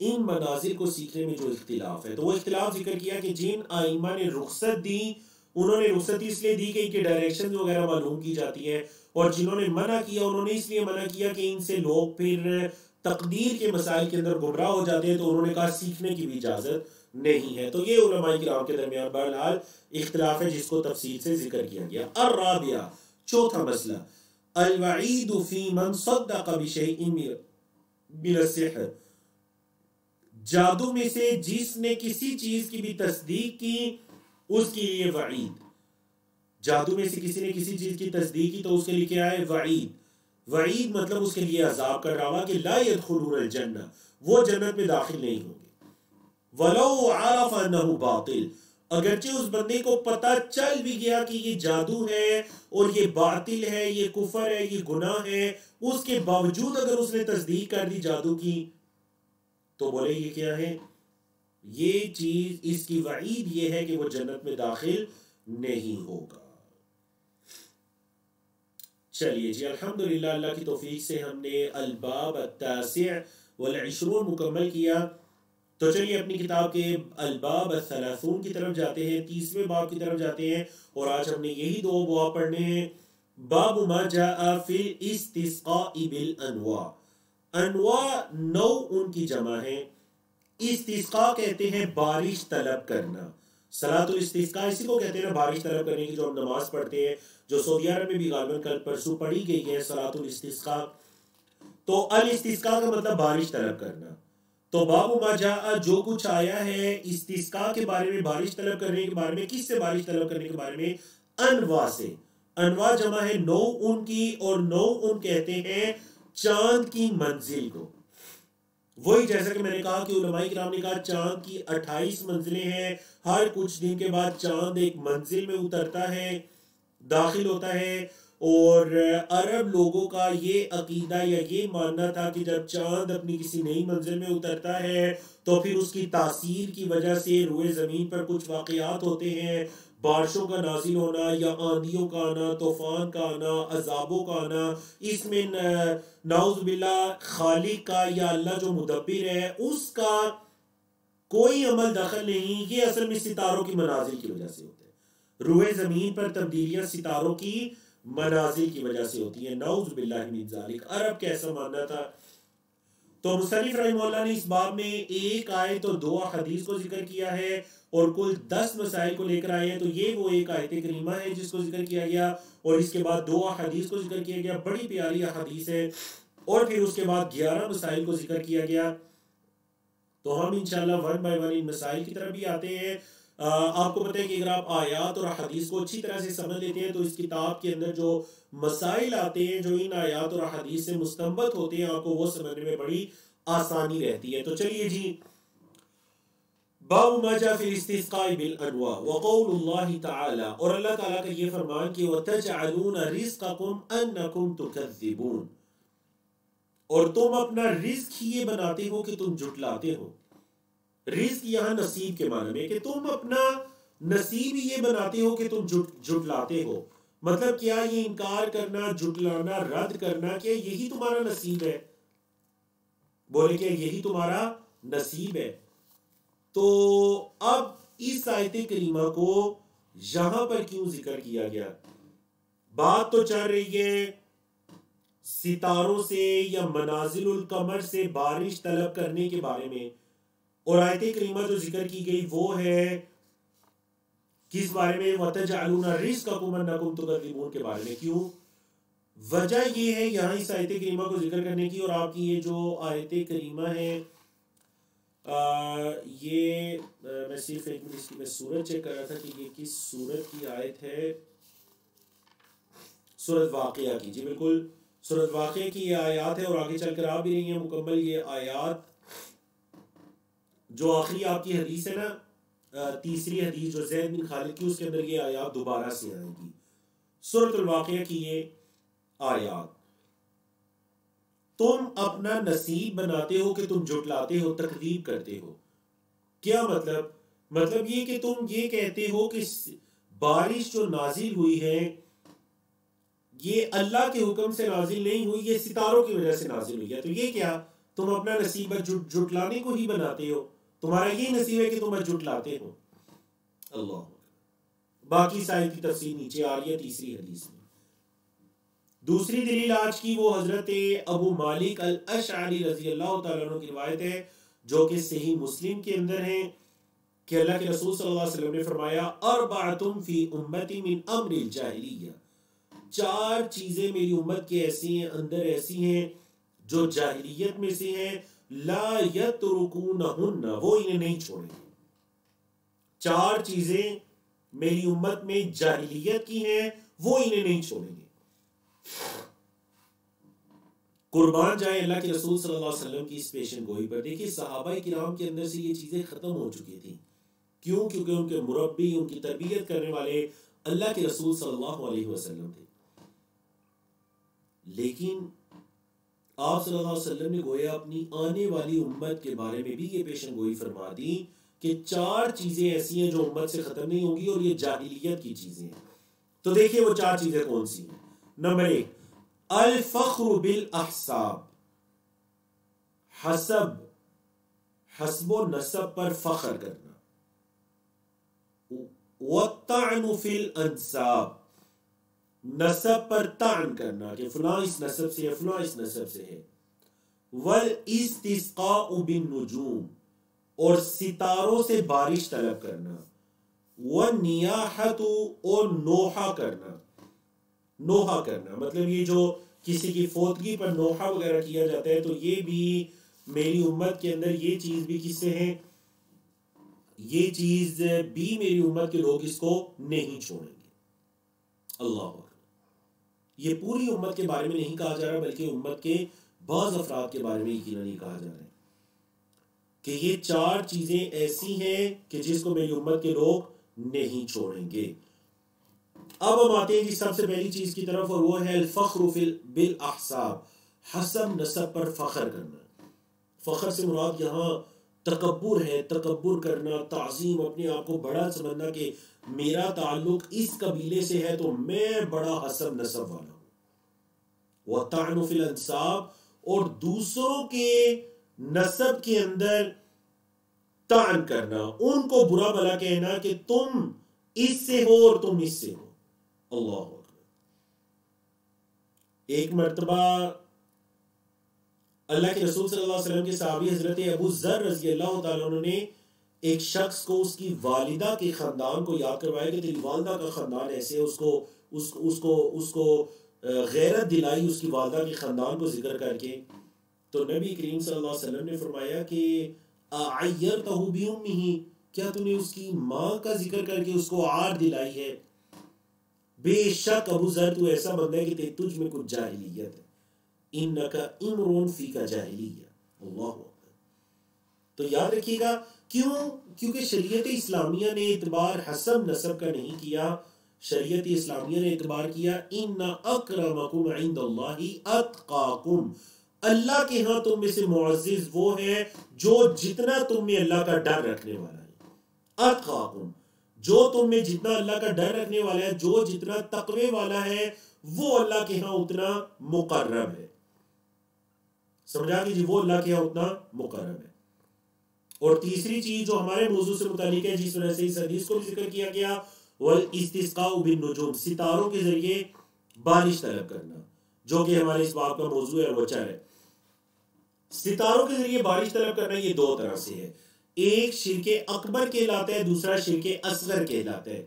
ان منازل کو سیکھنے میں جو اختلاف ہے۔ تو وہ اختلاف ذکر کیا کہ جن ائمہ نے رخصت دی انہوں نے رخصتی اس لیے دی گئی کہ ڈائریکشن وغیرہ معلوم کی جاتی ہے، اور جنہوں نے منع کیا انہوں نے اس لیے منع کیا کہ ان سے لوگ پھر تقدیر کے مسائل کے اندر گمراہ ہو جاتے ہیں، تو انہوں نے کہا سیکھنے کی بھی اجازت نہیں ہے۔ تو یہ علماء کرام کے درمیان بہرحال اختلاف ہے جس کو تفصیل سے ذکر کیا گیا۔ الرابعہ، چوتھا مسئلہ، الوعید فی من صدق بشیء من السحر، جادو میں سے جس نے کسی چیز کی بھی تصدیق کی اس کے لیے وعید۔ جادو میں سے کسی نے کسی چیز کی تصدیق کی تو اس کے لیے کیا ہے؟ وعید۔ وعید مطلب اس کے لیے عذاب کا ڈراوا کہ لا يدخلون الجنہ، وہ جنت میں داخل نہیں ہوں گے۔ وَلَوْ عَرَفَ أَنَّهُ باطل، اگرچہ اس بندے کو پتہ چل بھی گیا کہ یہ جادو ہے اور یہ باطل ہے، یہ کفر ہے، یہ گناہ ہے، اس کے باوجود اگر اس نے تصدیق کر دی جادو کی تو بولے یہ کیا ہے؟ یہ چیز، اس کی وعید یہ ہے کہ وہ جنت میں داخل نہیں ہوگا۔ چلیے جی، الحمدللہ اللہ کی توفیق سے ہم نے الباب التاسع والعشرون مکمل کیا۔ تو چلیے اپنی کتاب کے الباب الثلاثون کی طرف جاتے ہیں، 30ویں باب کی طرف جاتے ہیں، اور آج ہم نے یہی دو باب پڑھنے ہیں۔ باب ما جاء فی الاستسقاء بالانواع، انواع نو ان کی جمع ہے۔ استسقاء کہتے ہیں بارش طلب کرنا، صلاۃ الاستسقاء اسی کو کہتے ہیں نا، بارش طلب کرنے کی جو ہم نماز پڑھتے ہیں، جو سعودی عرب میں بھی غالباً کل پرسوں پڑھی گئی ہے صلاۃ الاستسقاء۔ تو الاستسقاء کا مطلب بارش طلب کرنا۔ تو باب ما جاء، جو کچھ آیا ہے استسقاء کے بارے میں، بارش طلب کرنے کے بارے میں، کس سے بارش طلب کرنے کے بارے میں؟ انواع سے۔ انواع جمع ہے نو ان کی، اور نو ان کہتے ہیں چاند کی منزل کو۔ وہی جیسا کہ میں نے کہا کہ علماء کرام نے کہا چاند کی 28 منزلیں ہیں، ہر کچھ دن کے بعد چاند ایک منزل میں اترتا ہے، داخل ہوتا ہے، اور عرب لوگوں کا یہ عقیدہ یا یہ ماننا تھا کہ جب چاند اپنی کسی نئی منزل میں اترتا ہے تو پھر اس کی تاثیر کی وجہ سے روئے زمین پر کچھ واقعات ہوتے ہیں، بارشوں کا نازل ہونا یا آندھیوں کا آنا، طوفان کا آنا، عذابوں کا آنا، اس میں نعوذ باللہ خالق کا یا اللہ جو مدبر ہے اس کا کوئی عمل دخل نہیں، یہ اصل میں ستاروں کی منازل کی وجہ سے ہوتا ہے۔ روئے زمین پر تبدیلیاں ستاروں کی منازل کی وجہ سے ہوتی ہیں، نعوذ باللہ من ذالک۔ عرب کیسا ماننا تھا؟ تو مصنف رحمہ اللہ نے اس باب میں ایک آیت اور 2 حدیث کو ذکر کیا ہے، اور کل 10 مسائل کو لے کر آئے ہیں۔ تو یہ وہ ایک آیت کریمہ ہے جس کو ذکر کیا گیا، اور اس کے بعد 2 حدیث کو ذکر کیا گیا، بڑی پیاری حدیث ہے، اور پھر اس کے بعد 11 مسائل کو ذکر کیا گیا۔ تو ہم انشاءاللہ ون بائی ون ان مسائل کی طرف بھی آتے ہیں۔ آپ کو پتہ ہے کہ اگر آپ آیات اور حدیث کو اچھی طرح سے سمجھ لیتے ہیں تو اس کتاب کے اندر جو مسائل آتے ہیں جو ان آیات اور حدیث سے مستنبط ہوتے ہیں، آپ کو وہ سمجھنے میں بڑی آسانی رہتی ہے۔ تو چلیے جی، باب ما جاء فی الاستسقاء بالانواع وقول اللہ تعالی، اور اللہ تعالیٰ کا یہ فرمان کہ وتجعلون رزقکم انکم تکذبون، اور تم اپنا رزق یہ بناتے ہو کہ تم جھٹلاتے ہو۔ رزق یہاں نصیب کے معنی میں کہ تم اپنا نصیب یہ بناتے ہو کہ تم جھٹلاتے ہو۔ مطلب کیا یہ انکار کرنا، جھٹلانا، رد کرنا، کیا یہی تمہارا نصیب ہے؟ بولے کیا یہی تمہارا نصیب ہے؟ تو اب اس آیت کریمہ کو یہاں پر کیوں ذکر کیا گیا؟ بات تو چل رہی ہے ستاروں سے یا منازل القمر سے بارش طلب کرنے کے بارے میں، اور آیت کریمہ جو ذکر کی گئی وہ ہے کس بارے میں؟ وَتَجْعَلُونَ رِزْقَكُمْ أَنَّكُمْ تُكَذِّبُونَ کے بارے میں۔ کیوں؟ وجہ یہ ہے یہاں اس آیت کریمہ کو ذکر کرنے کی، اور آپ کی یہ جو آیت کریمہ ہے یہ میں صرف ایک منٹ اس کی میں سورت چیک کر رہا تھا کہ یہ کس سورت کی آیت ہے۔ سورت واقعہ کی، جی بالکل سورت واقعہ کی یہ آیات ہے، اور آگے چل کر آ بھی رہی ہیں مکمل یہ آیات۔ جو آخری آپ کی حدیث ہے نا، تیسری حدیث جو زید بن خالد کی، اس کے اندر یہ آیات دوبارہ سے آئیں گی۔ سورۃ الواقعہ کی یہ آیات، تم اپنا نصیب بناتے ہو کہ تم جھٹلاتے ہو، تکذیب کرتے ہو۔ کیا مطلب؟ مطلب یہ کہ تم یہ کہتے ہو کہ بارش جو نازل ہوئی ہے یہ اللہ کے حکم سے نازل نہیں ہوئی، یہ ستاروں کی وجہ سے نازل ہوئی ہے۔ تو یہ کیا؟ تم اپنا نصیب جھٹلانے کو ہی بناتے ہو، تمہارا یہ نصیب ہے کہ تم جھٹلاتے ہو۔ اللہ باقی سائے کی تفصیل نیچے آ رہی ہے تیسری حدیث میں۔ دوسری دلیل آج کی وہ حضرت ابو مالک الاشعری رضی اللہ تعالیٰ عنہ کی روایت ہے جو کہ صحیح مسلم کے اندر ہے کہ اللہ کے رسول صلی اللہ علیہ وسلم نے فرمایا اربعۃ فی امتی من امر الجاہلیہ، 4 چیزیں میری امت کے ایسی ہیں، اندر ایسی ہیں جو جاہلیت میں سے ہیں، لا یترکونہن، وہ انہیں نہیں چھوڑیں گے۔ 4 چیزیں میری امت میں جاہلیت کی ہیں، وہ انہیں نہیں چھوڑیں گے۔ قربان جائے اللہ کے رسول صلی اللہ علیہ وسلم کی اس پیشن گوئی پر۔ دیکھیے صحابہ کرام کے اندر سے یہ چیزیں ختم ہو چکی تھیں، کیوں؟ کیونکہ ان کے مربی، ان کی تربیت کرنے والے اللہ کے رسول صلی اللہ علیہ وسلم تھے۔ لیکن آپ صلی اللہ علیہ وسلم نے گویا اپنی آنے والی امت کے بارے میں بھی یہ پیشن گوئی فرما دی کہ 4 چیزیں ایسی ہیں جو امت سے ختم نہیں ہوں گی، اور یہ جاہلیت کی چیزیں ہیں۔ تو دیکھیے وہ 4 چیزیں کون سی ہیں۔ نمبر 1، الفخر بالاحساب، حسب و نسب پر فخر کرنا۔ والطعن فی الانساب، نسب پر طعن کرنا کہ فلاں اس نسب سے ہے، فلاں اس نسب سے ہے۔ والاستسقاء بالنجوم، اور ستاروں سے بارش طلب کرنا۔ والنیاحۃ، اور نوحہ کرنا۔ نوحہ کرنا مطلب یہ جو کسی کی فوتگی پر نوحہ وغیرہ کیا جاتا ہے، تو یہ بھی میری امت کے اندر یہ چیز بھی کس سے ہے، یہ چیز بھی میری امت کے لوگ اس کو نہیں چھوڑیں گے۔ اللہ اکبر۔ یہ پوری امت کے بارے میں نہیں کہا جا رہا، بلکہ امت کے بعض افراد کے بارے میں یقیناً نہیں کہا جا رہا ہے کہ یہ 4 چیزیں ایسی ہیں کہ جس کو میری امت کے لوگ نہیں چھوڑیں گے۔ اب ہم آتے ہیں سب سے پہلی چیز کی طرف، اور وہ ہے الفخر بالاحساب، حسب نسب پر فخر کرنا۔ فخر سے مراد یہاں تکبر ہے، تکبر کرنا، تعظیم، اپنے آپ کو بڑا سمجھنا کہ میرا تعلق اس قبیلے سے ہے تو میں بڑا حسب نسب والا ہوں۔ وَالطَّعْنُ فِي الْأَنْسَابِ، اور دوسروں کے نسب کے اندر طعن کرنا، ان کو برا بھلا کہنا کہ تم اس سے ہو اور تم اس سے ہو۔ اللہ اکبر۔ ایک مرتبہ اللہ کے رسول صلی اللہ علیہ وسلم کے صحابی حضرت ابو ذر رضی اللہ تعالیٰ عنہ نے ایک شخص کو اس کی والدہ کے خاندان کو یاد کروایا کہ تیری والدہ کا خاندان ایسے ہے، اس کو غیرت دلائی اس کی والدہ کے خاندان کو ذکر کر کے۔ تو نبی کریم صلی اللہ علیہ وسلم نے فرمایا کہ اعیرتہ بامہ، کیا تو نے اس کی ماں کا ذکر کر کے اس کو عار دلائی ہے؟ بے شک ابو ذر تو ایسا بندہ ہے کہ تجھ میں کچھ جاہلیت ہے، انک امرؤ فیک جاہلیہ۔ اللہ اکبر۔ تو یاد رکھیے گا، کیونکہ شریعت اسلامیہ نے اعتبار حسب نسب کا نہیں کیا، شریعت اسلامیہ نے اعتبار کیا ان اکرمکم عند اللہ اتقاکم، اللہ کے ہاں تم میں سے معزز وہ ہے جو جتنا تم میں اللہ کا ڈر رکھنے والا ہے۔ اتقاکم، جو تم میں جتنا اللہ کا ڈر رکھنے والا ہے، جو جتنا تقوی والا ہے، وہ اللہ کے ہاں اتنا مقرب ہے۔ سمجھا کہ جی وہ اللہ کے ہاں اتنا مقرب ہے۔ اور تیسری چیز جو ہمارے موضوع سے متعلق ہے، جس وجہ سے اس حدیث کو بھی ذکر کیا گیا، والاستسقاء بالنجوم، ستاروں کے ذریعے بارش طلب کرنا، جو کہ ہمارے اس باب کا موضوع ہے، وہ چل ہے۔ ستاروں کے ذریعے بارش طلب کرنا یہ 2 طرح سے ہے، ایک شرک اکبر کہلاتا ہے، دوسرا شرک اصغر کہلاتا ہے۔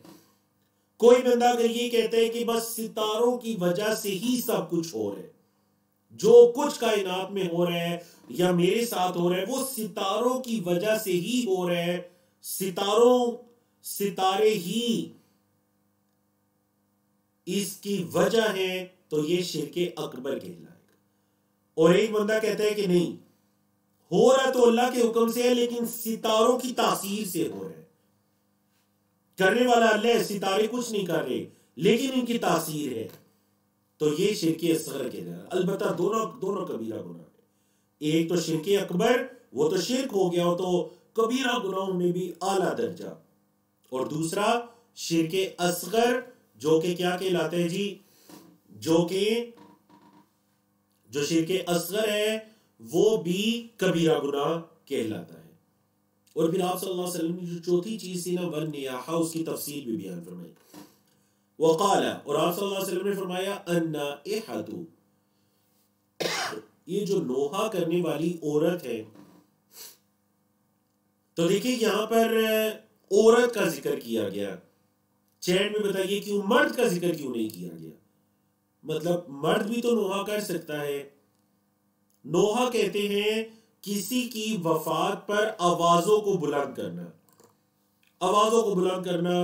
کوئی بندہ اگر یہ کہتا ہے کہ بس ستاروں کی وجہ سے ہی سب کچھ ہو رہا ہے، جو کچھ کائنات میں ہو رہا ہے یا میرے ساتھ ہو رہا ہے وہ ستاروں کی وجہ سے ہی ہو رہا ہے، ستارے ہی اس کی وجہ ہے، تو یہ شرک اکبر کہلائے گا۔ اور ایک بندہ کہتا ہے کہ نہیں، ہو رہا تو اللہ کے حکم سے ہے لیکن ستاروں کی تاثیر سے ہو رہا ہے، کرنے والا اللہ ہے، ستارے کچھ نہیں کر رہے لیکن ان کی تاثیر ہے، تو یہ شرک اصغر کہلاتا ہے۔ البتہ دونوں کبیرہ گناہ ہیں، ایک تو شرک اکبر، وہ تو شرک ہو گیا، وہ تو کبیرہ گناہوں میں بھی اعلیٰ درجہ، اور دوسرا شرک اصغر جو کہ کیا کہلاتا ہے جی، جو شرک اصغر ہے وہ بھی کبیرہ گناہ کہلاتا ہے۔ اور پھر آپ صلی اللہ علیہ وسلم نے جو چوتھی چیز تھی نا والنیاحہ، اس کی تفصیل بھی بیان فرمائی. وقال، اور آپ صلی اللہ علیہ وسلم نے فرمایا النائحۃ، یہ جو نوحہ کرنے والی عورت ہے. تو دیکھیں یہاں پر عورت کا ذکر کیا گیا. چیٹ میں بتائیے کیوں مرد کا ذکر کیوں نہیں کیا گیا؟ مطلب مرد بھی تو نوحہ کر سکتا ہے. نوحہ کہتے ہیں کسی کی وفات پر آوازوں کو بلند کرنا، آوازوں کو بلند کرنا،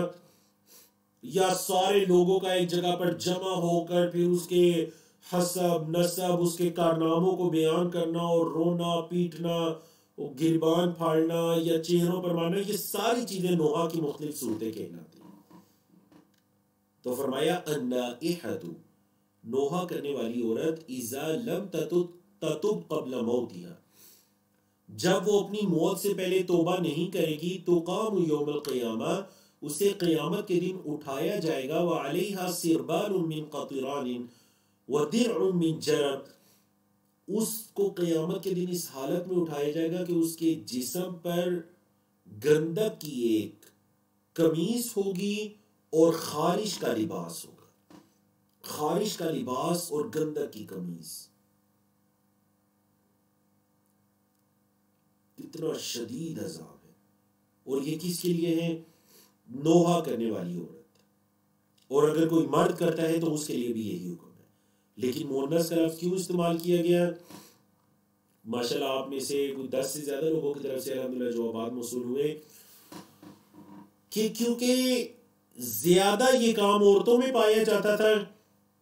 یا سارے لوگوں کا ایک جگہ پر جمع ہو کر پھر اس کے حسب نسب، اس کے کارناموں کو بیان کرنا اور رونا پیٹنا، گریبان پھاڑنا یا چہروں پر مارنا، یہ ساری چیزیں نوحہ کی مختلف صورتیں کہلاتی ہیں. تو فرمایا النائحۃ، نوحہ کرنے والی عورت اذا لم تتب قبل موتها، جب وہ اپنی موت سے پہلے توبہ نہیں کرے گی تو قام یوم القیامہ، اسے قیامت کے دن اٹھایا جائے گا. وعلیہا سربال من قطران ودرع من جرب، اس کو قیامت کے دن اس حالت میں اٹھایا جائے گا کہ اس کے جسم پر گندک کی ایک قمیص ہوگی اور خارش کا لباس ہوگا. خارش کا لباس اور گندک کی قمیص، اتنا شدید عذاب ہے. اور یہ کس کے لیے ہے؟ نوحہ کرنے والی عورت. اور اگر کوئی مرد کرتا ہے تو اس کے لیے بھی یہی حکم ہے. لیکن مؤنث کا لفظ کیوں استعمال کیا گیا؟ ماشاءاللہ آپ میں سے 10 سے زیادہ لوگوں کی طرف سے الحمدللہ جوابات موصول ہوئے کہ کیونکہ زیادہ یہ کام عورتوں میں پایا جاتا تھا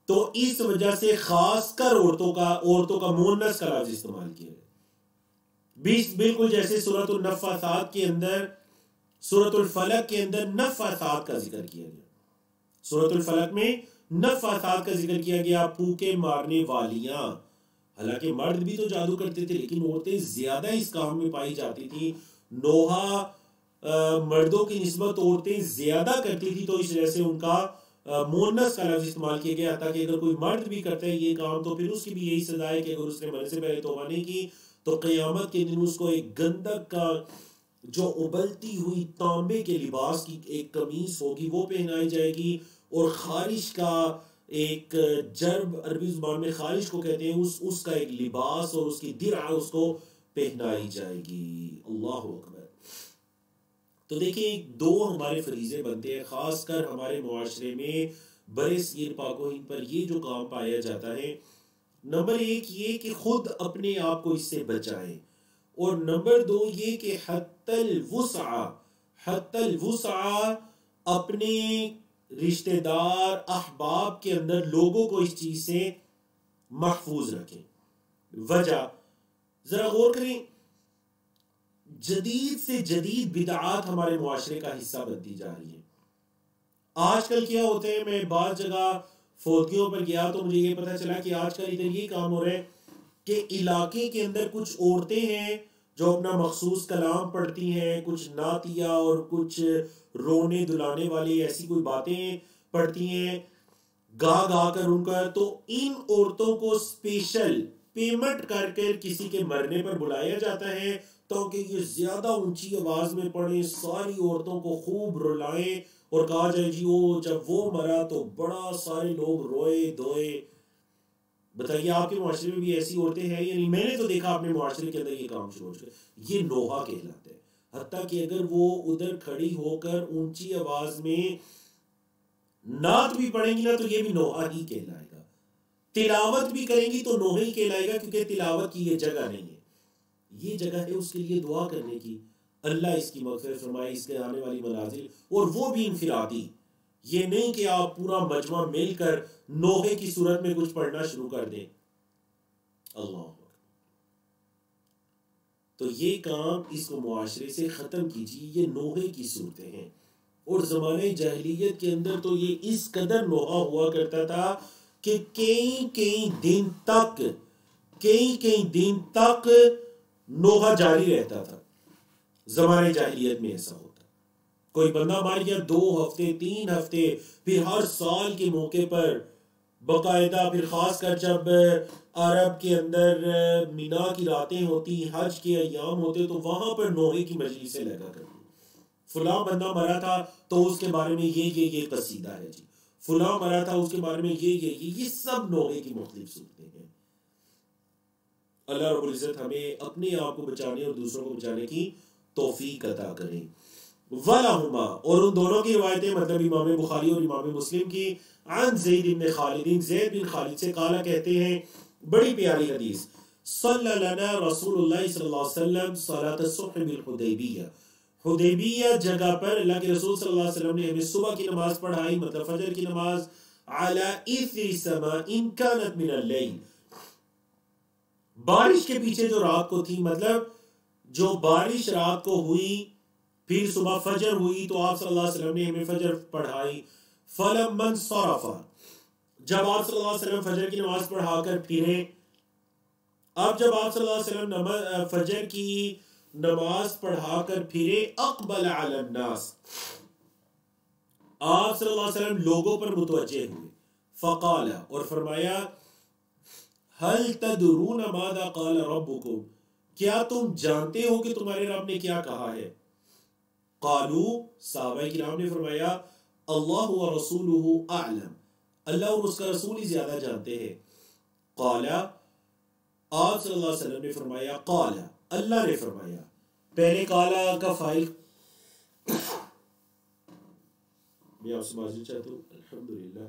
تو اس وجہ سے خاص کر عورتوں کا مؤنث کا لفظ استعمال کیا گیا. بالکل جیسے سورۃ النفاثات کے اندر، سورۃ الفلق کے اندر نفاثات کا ذکر کیا گیا. سورۃ الفلق میں نفاثات کا ذکر کیا گیا، پھونکے مارنے والیاں. حالانکہ مرد بھی تو جادو کرتے تھے لیکن عورتیں زیادہ اس کام میں پائی جاتی تھی. نوحہ مردوں کی نسبت عورتیں زیادہ کرتی تھی تو اس وجہ سے ان کا مؤنث کا لفظ استعمال کیا گیا، تاکہ اگر کوئی مرد بھی کرتا ہے یہ کام تو پھر اس کی بھی یہی سزا ہے کہ اگر اس نے مرنے سے پہلے توبہ نہیں کی تو قیامت کے دن اس کو ایک گندک کا جو ابلتی ہوئی تانبے کے لباس کی ایک قمیص ہوگی وہ پہنائی جائے گی، اور خارش کا ایک جرب، عربی زبان میں خارش کو کہتے ہیں، اس کا ایک لباس اور اس کی درع اس کو پہنائی جائے گی. اللہ اکبر. تو دیکھیں دو ہمارے فریضے بنتے ہیں، خاص کر ہمارے معاشرے میں برے صغیر پاک و ہند پر یہ جو کام پایا جاتا ہے. نمبر 1 یہ کہ خود اپنے آپ کو اس سے بچائیں، اور نمبر 2 یہ کہ حتی الوسع اپنے رشتہ دار احباب کے اندر لوگوں کو اس چیز سے محفوظ رکھیں. وجہ ذرا غور کریں، جدید سے جدید بدعات ہمارے معاشرے کا حصہ بنتی جا رہی ہیں. آج کل کیا ہوتے ہیں، میں بعض جگہ فوتگیوں پر گیا تو مجھے یہ پتہ چلا کہ آج کل ادھر یہ کام ہو رہا ہے کہ علاقے کے اندر کچھ عورتیں ہیں جو اپنا مخصوص کلام پڑھتی ہیں، کچھ نعتیہ اور کچھ رونے دلانے والی ایسی کوئی باتیں پڑھتی ہیں گا کر ان کا. تو ان عورتوں کو اسپیشل پیمنٹ کر کے کسی کے مرنے پر بلایا جاتا ہے تاکہ یہ زیادہ اونچی آواز میں پڑھیں، ساری عورتوں کو خوب رلائیں اور کہا جائے جی وہ جب وہ مرا تو بڑا سارے لوگ روئے دھوئے. بتائیے آپ کے معاشرے میں بھی ایسی عورتیں ہیں؟ یعنی میں نے تو دیکھا اپنے معاشرے کے اندر یہ کام شروع ہو چکا. یہ نوحہ کہلاتا ہے. حتیٰ کہ اگر وہ ادھر کھڑی ہو کر اونچی آواز میں نعت بھی پڑھیں گی نا تو یہ بھی نوحہ ہی کہلائے گا. تلاوت بھی کریں گی تو نوحہ ہی کہلائے گا، کیونکہ تلاوت کی یہ جگہ نہیں ہے. یہ جگہ ہے اس کے لیے دعا کرنے کی، اللہ اس کی مغفرت فرمائے، اس کے آنے والی منازل، اور وہ بھی انفرادی. یہ نہیں کہ آپ پورا مجمع مل کر نوحے کی صورت میں کچھ پڑھنا شروع کر دیں. اللہ. تو یہ کام اس کو معاشرے سے ختم کیجیے. یہ نوحے کی صورتیں ہیں، اور زمانہ جاہلیت کے اندر تو یہ اس قدر نوحہ ہوا کرتا تھا کہ کئی دن تک نوحہ جاری رہتا تھا. زمانہ جاہلیت میں ایسا ہوتا، کوئی بندہ مار گیا 2 ہفتے 3 ہفتے، پھر ہر سال کے موقع پر باقاعدہ، پھر خاص کر جب عرب کے اندر مینا کی راتیں ہوتی، حج کے ایام ہوتے، تو وہاں پر نوحے کی مجلسیں لگا کرتی، فلاں بندہ مرا تھا تو اس کے بارے میں یہ قصیدہ ہے جی، فلاں مرا تھا اس کے بارے میں یہ سب نوحے کی مختلف صورتیں ہیں۔ اللہ رب العزت ہمیں اپنے آپ کو بچانے اور دوسروں کو بچانے کی توفیق عطا کریں۔ وَلَهُمَا، اور ان دونوں کی روایتیں، مطلب امام بخاری اور امام مسلم کی، عن زید بن خالد، زید بن خالد سے قالا کہتے ہیں، بڑی پیاری حدیث، صلی لنا رسول اللہ صلی اللہ علیہ وسلم صلاۃ الصبح بالحدیبیہ، حدیبیہ جگہ پر اللہ کے رسول صلی اللہ علیہ وسلم نے ہمیں صبح کی نماز پڑھائی، مطلب فجر کی نماز، علی اثر سماء کانت من اللیل، بارش کے پیچھے جو رات کو تھی، مطلب جو بارش رات کو ہوئی، پھر صبح فجر ہوئی تو آپ صلی اللہ علیہ وسلم نے ہمیں فجر پڑھائی، فلما انصرف، جب آپ صلی اللہ علیہ وسلم فجر کی نماز پڑھا کر پھرے، اب جب آپ صلی اللہ علیہ وسلم فجر کی نماز پڑھا کر پھرے، اقبل علی الناس، آپ صلی اللہ علیہ وسلم لوگوں پر متوجہ ہوئے، فقال، اور فرمایا، هل تدرون ماذا قال ربكم، کیا تم جانتے ہو کہ تمہارے رب نے کیا کہا ہے؟ قالوا، صحابہ کرام نے فرمایا، اللہ ورسولہ اعلم، اللہ اور اس کا رسول ہی زیادہ جانتے ہیں۔ قال، آپ صلی اللہ علیہ وسلم نے فرمایا، قال، اللہ نے فرمایا، پہلے قالا کا فائل، میں آپ سے معذرت چاہتا ہوں، الحمدللہ،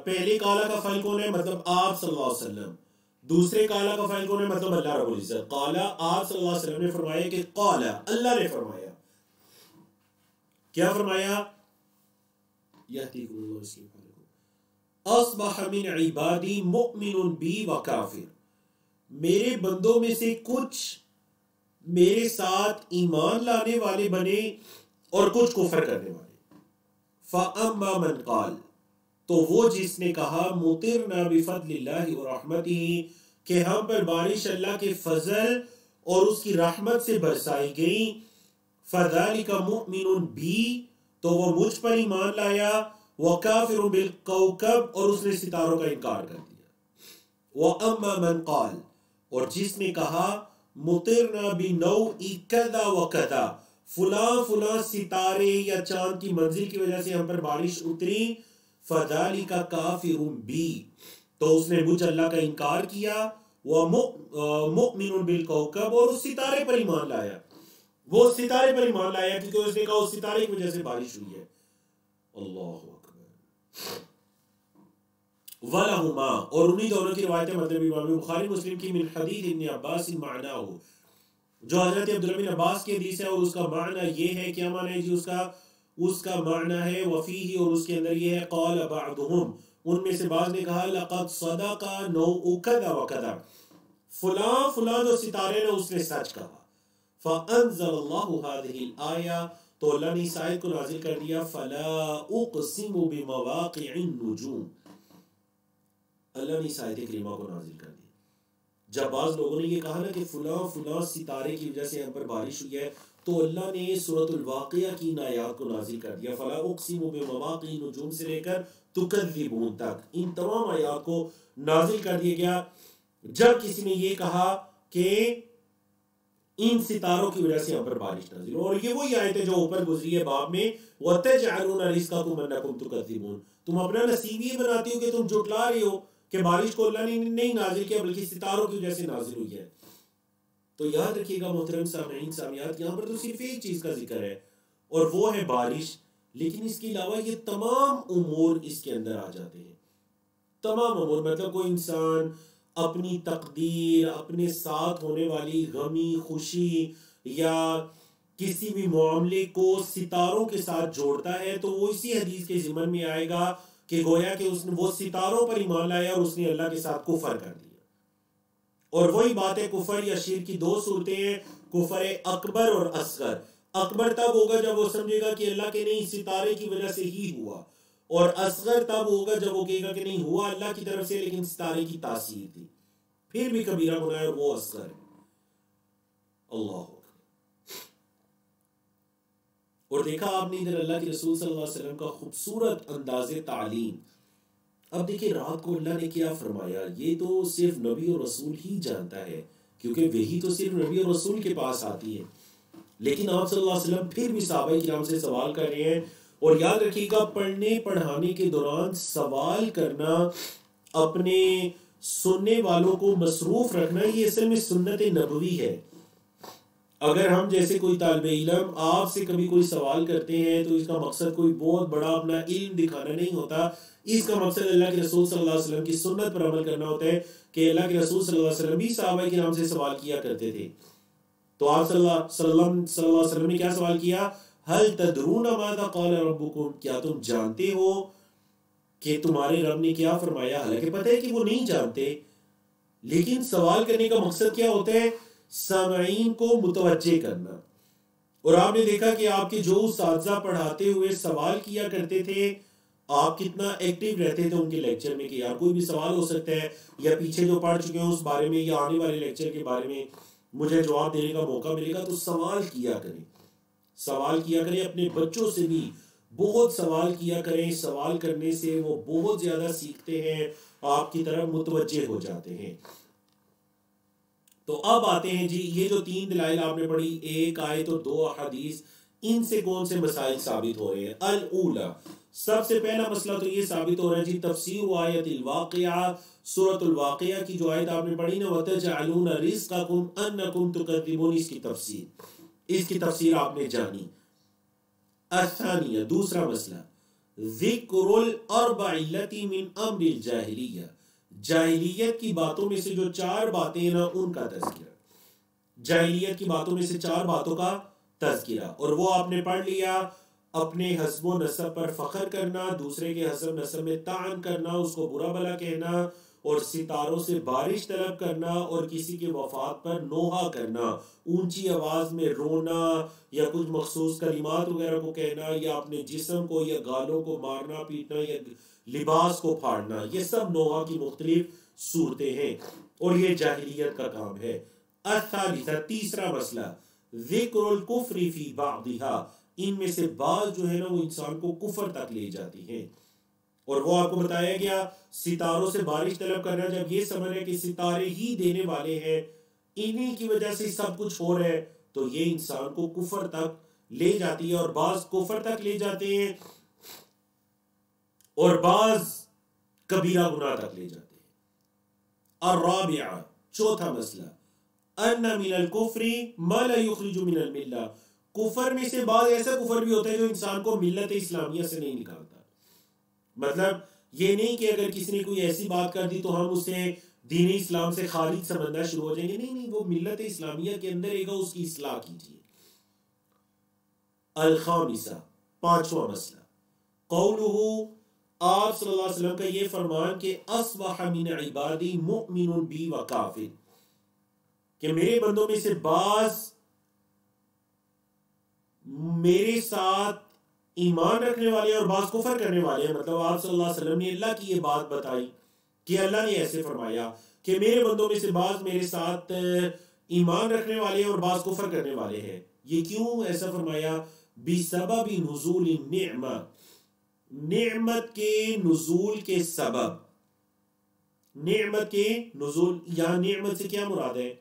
پہلے قالا کا فائل کون ہے؟ مطلب آپ صلی اللہ علیہ وسلم، دوسرے قالا کا فائل کون ہے؟ مطلب اللہ رب العزت۔ قالا، آپ صلی اللہ علیہ وسلم نے فرمایا کہ قالا، اللہ نے فرمایا، کیا فرمایا؟ یہدیکم اللہ یصلح بالکم، اصبح من عبادی مؤمن بی وکافر، میرے بندوں میں سے کچھ میرے ساتھ ایمان لانے والے بنے اور کچھ کفر کرنے والے۔ فاما من قال، تو وہ جس نے کہا، مطرنا بفضل اللہ ورحمتہ، کہ ہم پر بارش اللہ کے فضل اور اس کی رحمت سے برسائی گئی، فذلک مؤمن بی، تو وہ مجھ پر ایمان لایا، وکافر بالکوکب، اور اس نے ستاروں کا انکار کر دیا۔ واما من قال، اور جس نے کہا، مطرنا بنوء کذا وکذا، فلاں فلاں ستارے یا چاند کی منزل کی وجہ سے ہم پر بارش اتری، فذلک کافر بی، تو اس نے مجھ اللہ کا انکار کیا، ومؤمن بالکوکب، اور اس ستارے پر ایمان لایا، وہ ستارے پر ایمان لایا کیونکہ اس نے کہا اس ستارے کی وجہ سے بارش ہوئی ہے۔ اللہ اکبر۔ وَلَهُمَا، اور انہی دونوں کی روایتیں، مطلب امام بخاری مسلم کی، من حدیث ابن عباس معناہ، جو حضرت عبداللہ بن عباس کی حدیث ہے، اور اس کا معنی یہ ہے، کیا معنی ہے جی اس کا معنی ہے، وفیہ، اور اس کے اندر یہ ہے، قال بعضهم، ان میں سے بعض نے کہا، لقد صدق نوء کذا وکذا، فلاں فلاں جو ستارے نے اس نے سچ کہا۔ فانزل اللہ هذه الآیہ، تو اللہ نے اس آیت کو نازل کر دیا، فلا اقسم بمواقع النجوم، اللہ نے اس آیت کریمہ کو نازل کر دیا۔ جب بعض لوگوں نے یہ کہا نا کہ فلاں فلاں ستارے کی وجہ سے ہم پر بارش ہوئی ہے، تو اللہ نے سورۃ الواقعہ کی ان آیات کو نازل کر دیا، فلا اقسم بمواقع النجوم سے لے کر تکذبون تک، ان تمام آیات کو نازل کر دیا گیا جب کسی نے یہ کہا کہ ان ستاروں کی وجہ سے ہم پر بارش نازل ہو۔ اور یہ وہی آیت ہے جو اوپر گزری ہے باب میں، وَتَجْعَلُونَ رِزْقَكُمْ أَنَّكُمْ تُكَذِّبُونَ، تم اپنا نصیب یہ بناتی ہو کہ تم جھٹلا رہے ہو کہ بارش کو اللہ نے نہیں نازل کیا بلکہ ستاروں کی وجہ سے نازل ہوئی ہے۔ تو یاد رکھیے گا محترم سامعین سامعات، یہاں پر تو صرف ایک چیز کا ذکر ہے اور وہ ہے بارش، لیکن اس کے علاوہ یہ تمام امور اس کے اندر آ جاتے ہیں، تمام امور، مطلب کوئی انسان اپنی تقدیر، اپنے ساتھ ہونے والی غمی خوشی یا کسی بھی معاملے کو ستاروں کے ساتھ جوڑتا ہے، تو وہ اسی حدیث کے ضمن میں آئے گا کہ گویا کہ اس نے وہ ستاروں پر ایمان لایا اور اس نے اللہ کے ساتھ کفر کر دیا۔ اور وہی بات ہے، کفر یا شرک کی دو صورتیں ہیں، کفر اکبر اور اصغر۔ اکبر تب ہوگا جب وہ سمجھے گا کہ اللہ کے نہیں ستارے کی وجہ سے ہی ہوا، اور اصغر تب ہوگا جب وہ کہے گا کہ نہیں ہوا اللہ کی طرف سے لیکن ستارے کی تاثیر تھی، پھر بھی کبیرہ گناہ ہے اور وہ اصغر ہے۔ اللہ اور دیکھا آپ نے ادھر اللہ کے رسول صلی اللہ علیہ وسلم کا خوبصورت انداز تعلیم. اب دیکھیں رات کو اللہ نے کیا فرمایا، یہ تو صرف نبی اور رسول ہی جانتا ہے، کیونکہ وہی تو صرف نبی اور رسول کے پاس آتی ہے. لیکن آپ صلی اللہ علیہ وسلم پھر بھی صحابہ کرام سے سوال کر رہے ہیں. اور یاد رکھیے گا پڑھنے پڑھانے کے دوران سوال کرنا، اپنے سننے والوں کو مصروف رکھنا، یہ اصل میں سنت نبوی ہے. اگر ہم جیسے کوئی طالب علم آپ سے کبھی کوئی سوال کرتے ہیں تو اس کا مقصد کوئی بہت بڑا اپنا علم دکھانا نہیں ہوتا. اس کا مقصد اللہ کے رسول صلی اللہ علیہ وسلم کی سنت پر عمل کرنا ہوتا ہے کہ اللہ کے رسول صلی اللہ علیہ وسلم بھی صحابہ کرام سے سوال کیا کرتے تھے. تو آپ صلی اللہ علیہ وسلم نے کیا سوال کیا؟ هل تدرون ماذا قال ربكم، کیا تم جانتے ہو کہ تمہارے رب نے کیا فرمایا؟ حالانکہ پتہ ہے کہ وہ نہیں جانتے، لیکن سوال کرنے کا مقصد کیا ہوتا ہے؟ سامعین کو متوجہ کرنا. اور آپ نے دیکھا کہ آپ کے جو اساتذہ پڑھاتے ہوئے سوال کیا کرتے تھے، آپ کتنا ایکٹیو رہتے تھے ان کے لیکچر میں کہ یار کوئی بھی سوال ہو سکتا ہے، یا پیچھے جو پڑھ چکے ہیں اس بارے میں، یا آنے والے لیکچر کے بارے میں مجھے جواب دینے کا موقع ملے گا. تو سوال کیا کریں، سوال کیا کریں. اپنے بچوں سے بھی بہت سوال کیا کریں. سوال کرنے سے وہ بہت زیادہ سیکھتے ہیں، آپ کی طرف متوجہ ہو جاتے ہیں. تو اب آتے ہیں جی، یہ جو 3 دلائل آپ نے پڑھی، 1 آیت اور 2 احادیث، ان سے کون سے مسائل ثابت ہو رہے ہیں؟ الاولا، سب سے پہلا مسئلہ تو یہ ثابت ہو رہا ہے جی تفسیر آیت الواقعہ، سورۃ الواقعہ کی جو آیت آپ نے پڑھی نا، وَتَجْعَلُونَ رِزْقَكُمْ أَنَّكُمْ تُكَذِّبُونَ، اس کی تفسیر آپ نے جانی. الثانیہ، دوسرا مسئلہ، ذکر الاربع التی من امر الجاہلیہ، جاہلیت کی باتوں میں سے جو 4 باتیں ہیں نا ان کا تذکرہ، جاہلیت کی باتوں میں سے 4 باتوں کا تذکرہ. اور وہ آپ نے پڑھ لیا، اپنے حسب و نسب پر فخر کرنا، دوسرے کے حسب نسب میں طعن کرنا، اس کو برا بھلا کہنا، اور ستاروں سے بارش طلب کرنا، اور کسی کے وفات پر نوحہ کرنا، اونچی آواز میں رونا، یا کچھ مخصوص کلمات وغیرہ کو کہنا، یا اپنے جسم کو یا گالوں کو مارنا پیٹنا، یا لباس کو پھاڑنا. یہ سب نوحہ کی مختلف صورتیں ہیں اور یہ جاہلیت کا کام ہے. الثالثہ، تیسرا مسئلہ، ذکر الکفر فی بعضھا، ان میں سے بعض جو ہے نا وہ انسان کو کفر تک لے جاتی ہیں. اور وہ آپ کو بتایا گیا ستاروں سے بارش طلب کرنا، جب یہ سمجھ ہے کہ ستارے ہی دینے والے ہیں، انہی کی وجہ سے سب کچھ ہو رہا ہے، تو یہ انسان کو کفر تک لے جاتی ہے. اور بعض کفر تک لے جاتے ہیں اور بعض کبیرہ گناہ تک لے جاتے ہیں. الرابعہ، چوتھا مسئلہ، ان من الکفر ما لا یخرج من الملہ، کفر میں سے بعض ایسا کفر بھی ہوتا ہے جو انسان کو ملت اسلامیہ سے نہیں نکالتا. مطلب یہ نہیں کہ اگر کسی نے کوئی ایسی بات کر دی تو ہم اسے دین اسلام سے خارج سمجھنا شروع ہو جائیں گے. نہیں، وہ ملت اسلامیہ کے اندر رہے گا، اس کی اصلاح کیجیے. الخامسہ، پانچواں مسئلہ، قولہ، آپ صلی اللہ علیہ وسلم کا یہ فرمان کہ اصبح من عبادی مؤمن بی و کافر، کہ میرے بندوں میں سے بعض میرے ساتھ ایمان رکھنے والے اور بعض کفر کرنے والے ہیں. مطلب آپ صلی اللہ علیہ وسلم نے اللہ کی یہ بات بتائی کہ اللہ نے ایسے فرمایا کہ میرے بندوں میں سے بعض میرے ساتھ ایمان رکھنے والے ہیں اور بعض کفر کرنے والے ہیں. یہ کیوں ایسا فرمایا؟ بسبب نزول النعمہ، نعمت کے نزول کے سبب. نعمت کے نزول، یہاں نعمت سے کیا مراد ہے؟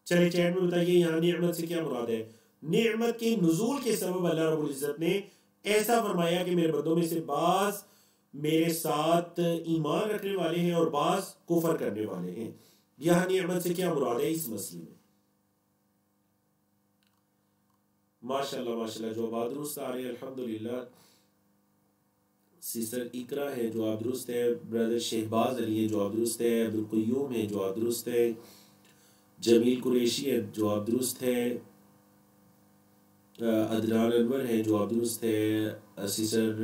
چلے چیٹ میں بتائیے یہاں نعمت سے کیا مراد ہے؟ نعمت کے نزول کے سبب اللہ رب العزت نے ایسا فرمایا کہ میرے بندوں میں سے بعض میرے ساتھ ایمان رکھنے والے ہیں اور بعض کفر کرنے والے ہیں. یہاں نعمت سے کیا مراد ہے اس مسئلے میں؟ ماشاءاللہ ماشاءاللہ جواب درست آ رہے ہیں الحمدللہ. سسٹر اقرا ہے جواب درست ہے، برادر شہباز علی ہے جواب درست ہے، عبدالقیوم ہے جواب درست ہے، جمیل قریشی ہے جواب درست ہے، عدنان انور ہے جواب درست ہے، سسٹر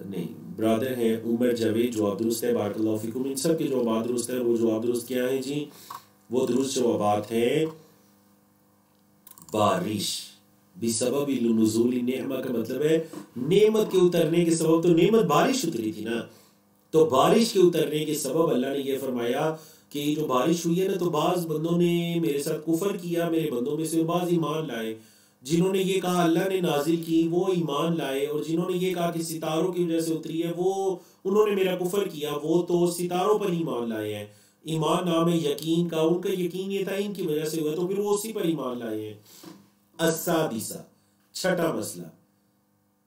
نہیں برادر ہیں عمر جاوید جواب درست ہے. بارک اللہ فیکم. ان سب کے جوابات درست ہے. وہ جواب درست کیا ہیں جی؟ وہ درست جوابات ہیں بارش. بسبب نزول نعمہ کا مطلب ہے نعمت کے اترنے کے سبب. تو نعمت بارش اتری تھی نا، تو بارش کے اترنے کے سبب اللہ نے یہ فرمایا کہ جو بارش ہوئی ہے نا، تو بعض بندوں نے میرے ساتھ کفر کیا، میرے بندوں میں سے بعض ایمان لائے. جنہوں نے یہ کہا اللہ نے نازل کی وہ ایمان لائے، اور جنہوں نے یہ کہا کہ ستاروں کی وجہ سے اتری ہے وہ انہوں نے میرا کفر کیا، وہ تو ستاروں پر ایمان لائے ہیں۔ ایمان نام ہے یقین کا، ان کا یقین یہ تھا ان کی وجہ سے ہوا، تو پھر وہ اسی پر ایمان لائے ہیں۔ السادسہ، چھٹا مسئلہ،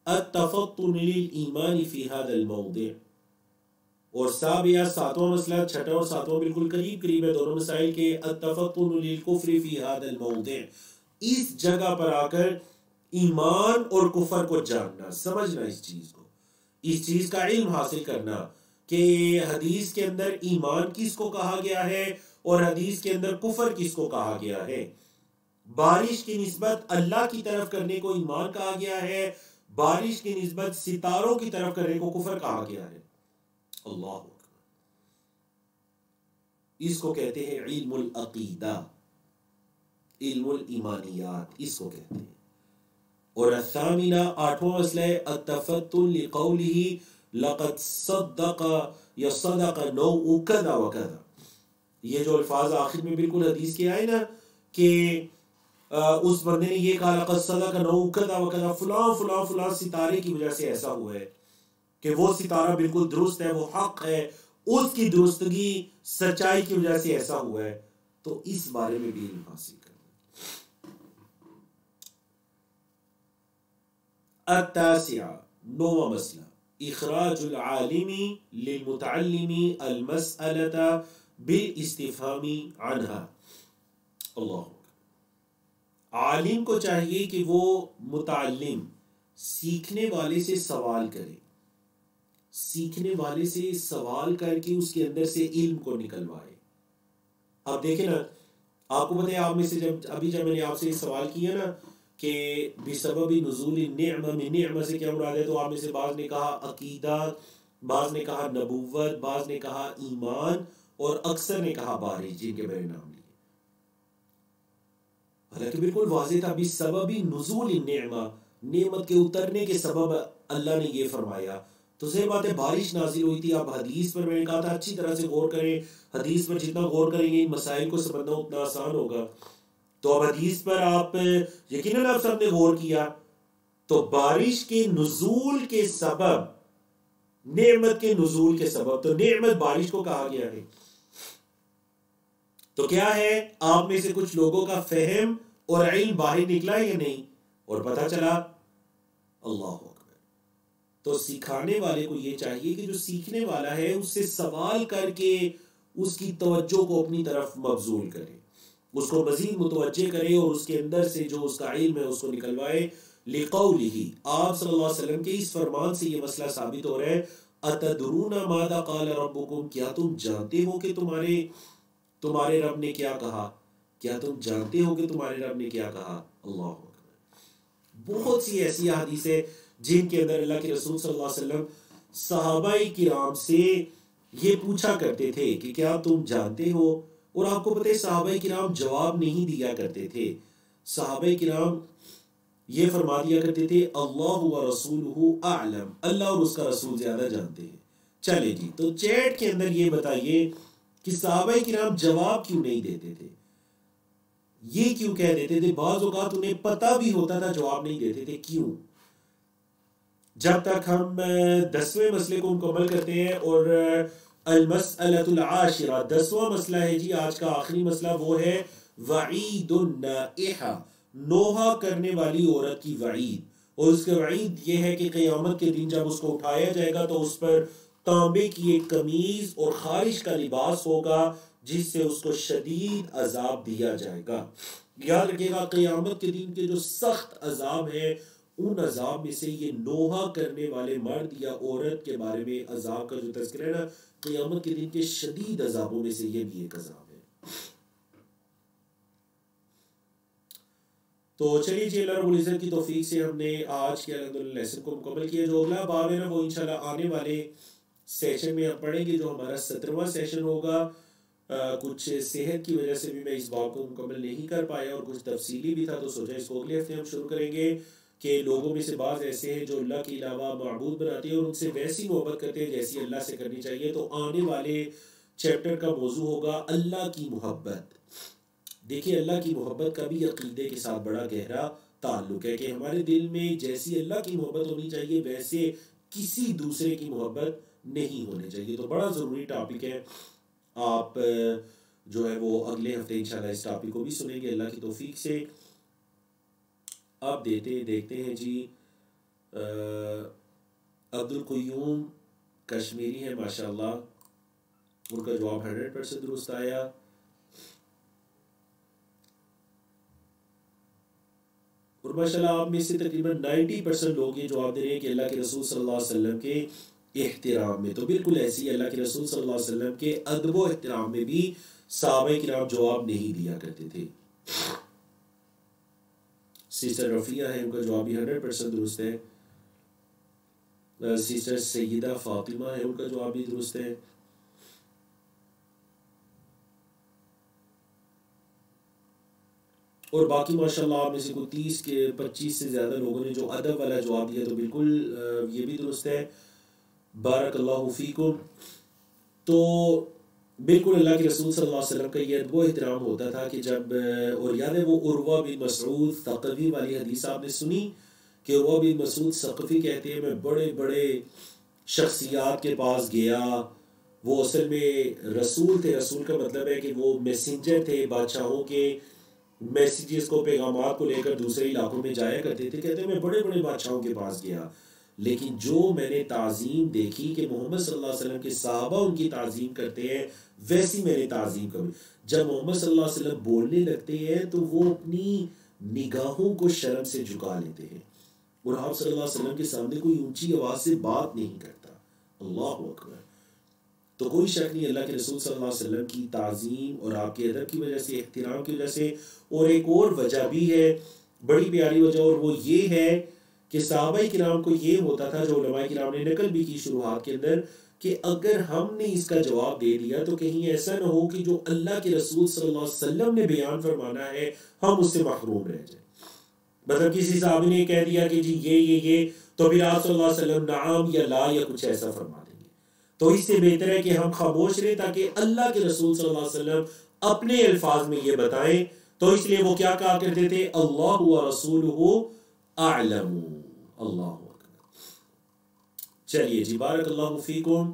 التفطن للایمان فی هذا الموضع، اور سابعہ ساتواں مسئلہ، چھٹا اور ساتواں بالکل قریب قریب ہے دونوں مسائل کے۔ التفطن للکفر فی هذا الموضع، اس جگہ پر آ کر ایمان اور کفر کو جاننا، سمجھنا، اس چیز کا علم حاصل کرنا کہ حدیث کے اندر ایمان کس کو کہا گیا ہے اور حدیث کے اندر کفر کس کو کہا گیا ہے۔ بارش کی نسبت اللہ کی طرف کرنے کو ایمان کہا گیا ہے، بارش کی نسبت ستاروں کی طرف کرنے کو کفر کہا گیا ہے۔ اللہ اکبر، اس کو کہتے ہیں علم العقیدہ، علم الایمانیات اس کو کہتے ہیں۔ اور الثامنہ، آٹھواں مسئلہ ہے التفتن لقولہ لقد صدق یا صدق نوع کذا وکذا، یہ جو الفاظ آخر میں بالکل حدیث کے آئے نا کہ اس بندے نے یہ کہا لقد صدق نوع کذا وکذا، فلاں فلاں فلاں ستارے کی وجہ سے ایسا ہوا ہے کہ وہ ستارہ بالکل درست ہے، وہ حق ہے، اس کی درستگی سچائی کی وجہ سے ایسا ہوا ہے، تو اس بارے میں بھی علم حاصل کرنا۔ التاسعہ، نوواں مسئلہ، اخراج العالم للمتعلم المسألة بالاستفهام عنها۔ اللہ، عالم کو چاہیے کہ وہ متعلم سیکھنے والے سے سوال کرے، سیکھنے والے سے سوال کر کے اس کے اندر سے علم کو نکلوائے۔ اب دیکھیں نا، آپ کو پتہ ہے آپ میں سے جب میں نے آپ سے سوال کیا نا کہ بسبب نزول النعمہ، میں نعمہ سے کیا مراد ہے، تو آپ میں سے بعض نے کہا عقیدہ، بعض نے کہا نبوت، بعض نے کہا ایمان، اور اکثر نے کہا بارش، جن کے میرے نام لیے۔ حالانکہ بالکل واضح تھا بسبب نزول النعمہ، نعمت کے اترنے کے سبب اللہ نے یہ فرمایا، تو صحیح بات ہے بارش نازل ہوئی تھی۔ اب حدیث پر میں نے کہا تھا اچھی طرح سے غور کریں، حدیث پر جتنا غور کریں گے ان مسائل کو سمجھنا اتنا آسان ہوگا۔ تو اب حدیث پر آپ یقیناً آپ سب نے غور کیا، تو بارش کے نزول کے سبب، نعمت کے نزول کے سبب، تو نعمت بارش کو کہا گیا ہے۔ تو کیا ہے، آپ میں سے کچھ لوگوں کا فہم اور علم باہر نکلا ہے یا نہیں، اور پتہ چلا۔ اللہ اکبر، تو سکھانے والے کو یہ چاہیے کہ جو سیکھنے والا ہے اس سے سوال کر کے اس کی توجہ کو اپنی طرف مبذول کرے، اس کو مزید متوجہ کرے، اور اس کے اندر سے جو اس کا علم ہے اس کو نکلوائے۔ لقولہ، آپ صلی اللہ علیہ وسلم کے اس فرمان سے یہ مسئلہ ثابت ہو رہا ہے، اتدرون ماذا قال ربکم، کیا تم جانتے ہو کہ تمہارے رب نے کیا کہا؟ کیا تم جانتے ہو کہ تمہارے رب نے کیا کہا؟ اللہ اکبر، بہت سی ایسی حدیث ہے جن کے اندر اللہ کے رسول صلی اللہ علیہ وسلم صحابہ کرام سے یہ پوچھا کرتے تھے کہ کیا تم جانتے ہو، اور آپ کو پتہ ہے صحابہ کرام جواب نہیں دیا کرتے تھے، صحابہ کرام یہ فرما دیا کرتے تھے اللہ و رسولہ اعلم، اللہ اور اس کا رسول زیادہ جانتے ہیں۔ چلے جی، تو چیٹ کے اندر یہ بتائیے کہ صحابہ کرام جواب کیوں نہیں دیتے تھے، یہ کیوں کہہ دیتے تھے؟ بعض اوقات انہیں پتہ بھی ہوتا تھا جواب نہیں دیتے تھے، کیوں؟ جب تک ہم 10ویں مسئلے کو مکمل کرتے ہیں، اور المسألۃ العاشرہ، 10واں مسئلہ ہے جی آج کا آخری مسئلہ، وہ ہے وعید النائحہ، نوحہ کرنے والی عورت کی وعید، اور اس کا وعید یہ ہے کہ قیامت کے دن جب اس کو اٹھایا جائے گا تو اس پر تانبے کی ایک قمیض اور خارش کا لباس ہوگا جس سے اس کو شدید عذاب دیا جائے گا۔ یاد رکھیے گا قیامت کے دن کے جو سخت عذاب ہے، ان عذاب میں سے یہ نوحہ کرنے والے مرد یا عورت کے بارے میں عذاب کا جو تذکرہ ہے نا، قیامت کے دن کے شدید عذابوں میں سے یہ بھی ایک عذاب ہے۔ تو چلیے جی، اللہ رب العزت کی توفیق سے ہم نے آج کے الحمدللہ لیسن کو مکمل کیا۔ جو اگلا باب ہے نا وہ انشاءاللہ آنے والے سیشن میں ہم پڑھیں گے، جو ہمارا 17واں سیشن ہوگا۔ کچھ صحت کی وجہ سے بھی میں اس باب کو مکمل نہیں کر پایا، اور کچھ تفصیلی بھی تھا، تو سوچا اس کو اگلے ہفتے ہم شروع کریں گے کہ لوگوں میں سے بعض ایسے ہیں جو اللہ کے علاوہ معبود بناتے ہیں اور ان سے ویسی محبت کرتے ہیں جیسی اللہ سے کرنی چاہیے۔ تو آنے والے چیپٹر کا موضوع ہوگا اللہ کی محبت۔ دیکھیے اللہ کی محبت کا بھی عقیدے کے ساتھ بڑا گہرا تعلق ہے کہ ہمارے دل میں جیسی اللہ کی محبت ہونی چاہیے ویسے کسی دوسرے کی محبت نہیں ہونی چاہیے. تو بڑا ضروری ٹاپک ہے. آپ جو ہے وہ اگلے ہفتے انشاءاللہ اس ٹاپک کو بھی سنیں گے اللہ کی توفیق سے. آپ دیکھتے ہیں جی عبدالقیوم کشمیری ہے ماشاءاللہ, ان کا جواب 100% درست آیا. اور ماشاءاللہ آپ میں سے تقریباً 90% لوگ یہ جواب دے رہے ہیں کہ اللہ کے رسول صلی اللہ علیہ وسلم کے احترام میں. تو بالکل ایسی اللہ کے رسول صلی اللہ علیہ وسلم کے ادب و احترام میں بھی صحابہ کرام جواب نہیں دیا کرتے تھے. سسٹر رفیہ ہے, ان کا جواب بھی 100% درست ہے. سسٹر سیدہ فاطمہ ہے, ان کا جواب بھی درست ہے. اور باقی ماشاءاللہ آپ میں سے کوئی 30 کے 25 سے زیادہ لوگوں نے جو ادب والا جواب دیا تو بالکل یہ بھی درست ہے. بارک اللہ فیکم. تو بالکل اللہ کے رسول صلی اللہ علیہ وسلم کا یہ ادب و احترام ہوتا تھا کہ جب, اور یاد ہے وہ عروہ بن مسعود ثقفی والی حدیث آپ نے سنی کہ عروہ بن مسعود ثقفی کہتے ہیں میں بڑے بڑے شخصیات کے پاس گیا, وہ اصل میں رسول تھے. رسول کا مطلب ہے کہ وہ میسنجر تھے, بادشاہوں کے میسیجز کو, پیغامات کو لے کر دوسرے علاقوں میں جایا کرتے تھے. کہتے ہیں میں بڑے بڑے بادشاہوں کے پاس گیا, لیکن جو میں نے تعظیم دیکھی کہ محمد صلی اللہ علیہ وسلم کے صحابہ ان کی تعظیم کرتے ہیں ویسی میں نے تعظیم کری. جب محمد صلی اللہ علیہ وسلم بولنے لگتے ہیں تو وہ اپنی نگاہوں کو شرم سے جھکا لیتے ہیں, اور آپ صلی اللہ علیہ وسلم کے سامنے کوئی اونچی آواز سے بات نہیں کرتا. اللہ اکبر. تو کوئی شک نہیں اللہ کے رسول صلی اللہ علیہ وسلم کی تعظیم اور آپ کے ادب کی وجہ سے, احترام کی وجہ سے. اور ایک اور وجہ بھی ہے, بڑی پیاری وجہ, اور وہ یہ ہے کہ صحابہ کرام کو یہ ہوتا تھا, جو علماء کرام نے نقل بھی کی شروحات کے اندر, کہ اگر ہم نے اس کا جواب دے دیا تو کہیں ایسا نہ ہو کہ جو اللہ کے رسول صلی اللہ علیہ وسلم نے بیان فرمانا ہے ہم اس سے محروم رہ جائیں. مطلب کسی صحابی نے کہہ دیا کہ جی یہ تو پھر آپ صلی اللہ علیہ وسلم نعم یا لا یا کچھ ایسا فرما دیں گے. تو اس سے بہتر ہے کہ ہم خاموش رہیں تاکہ اللہ کے رسول صلی اللہ علیہ وسلم اپنے الفاظ میں یہ بتائیں. تو اس لیے وہ کیا کہا کرتے تھے, اللہ و رسولہ اعلم. اللہ اکبر. چلیے جی, بارک اللہ فیکم.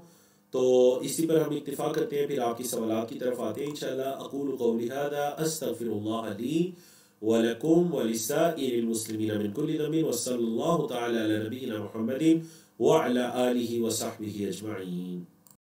تو اسی پر ہم اتفاق کرتے ہیں, پھر آپ کی سوالات کی طرف آتے ہیں انشاءاللہ. اقول قولی ھذا استغفر اللہ لی ولکم ولسائر المسلمین من کل ذنب وصلی اللہ تعالی علی نبینا محمد وعلی آلہ وصحبہ اجمعین.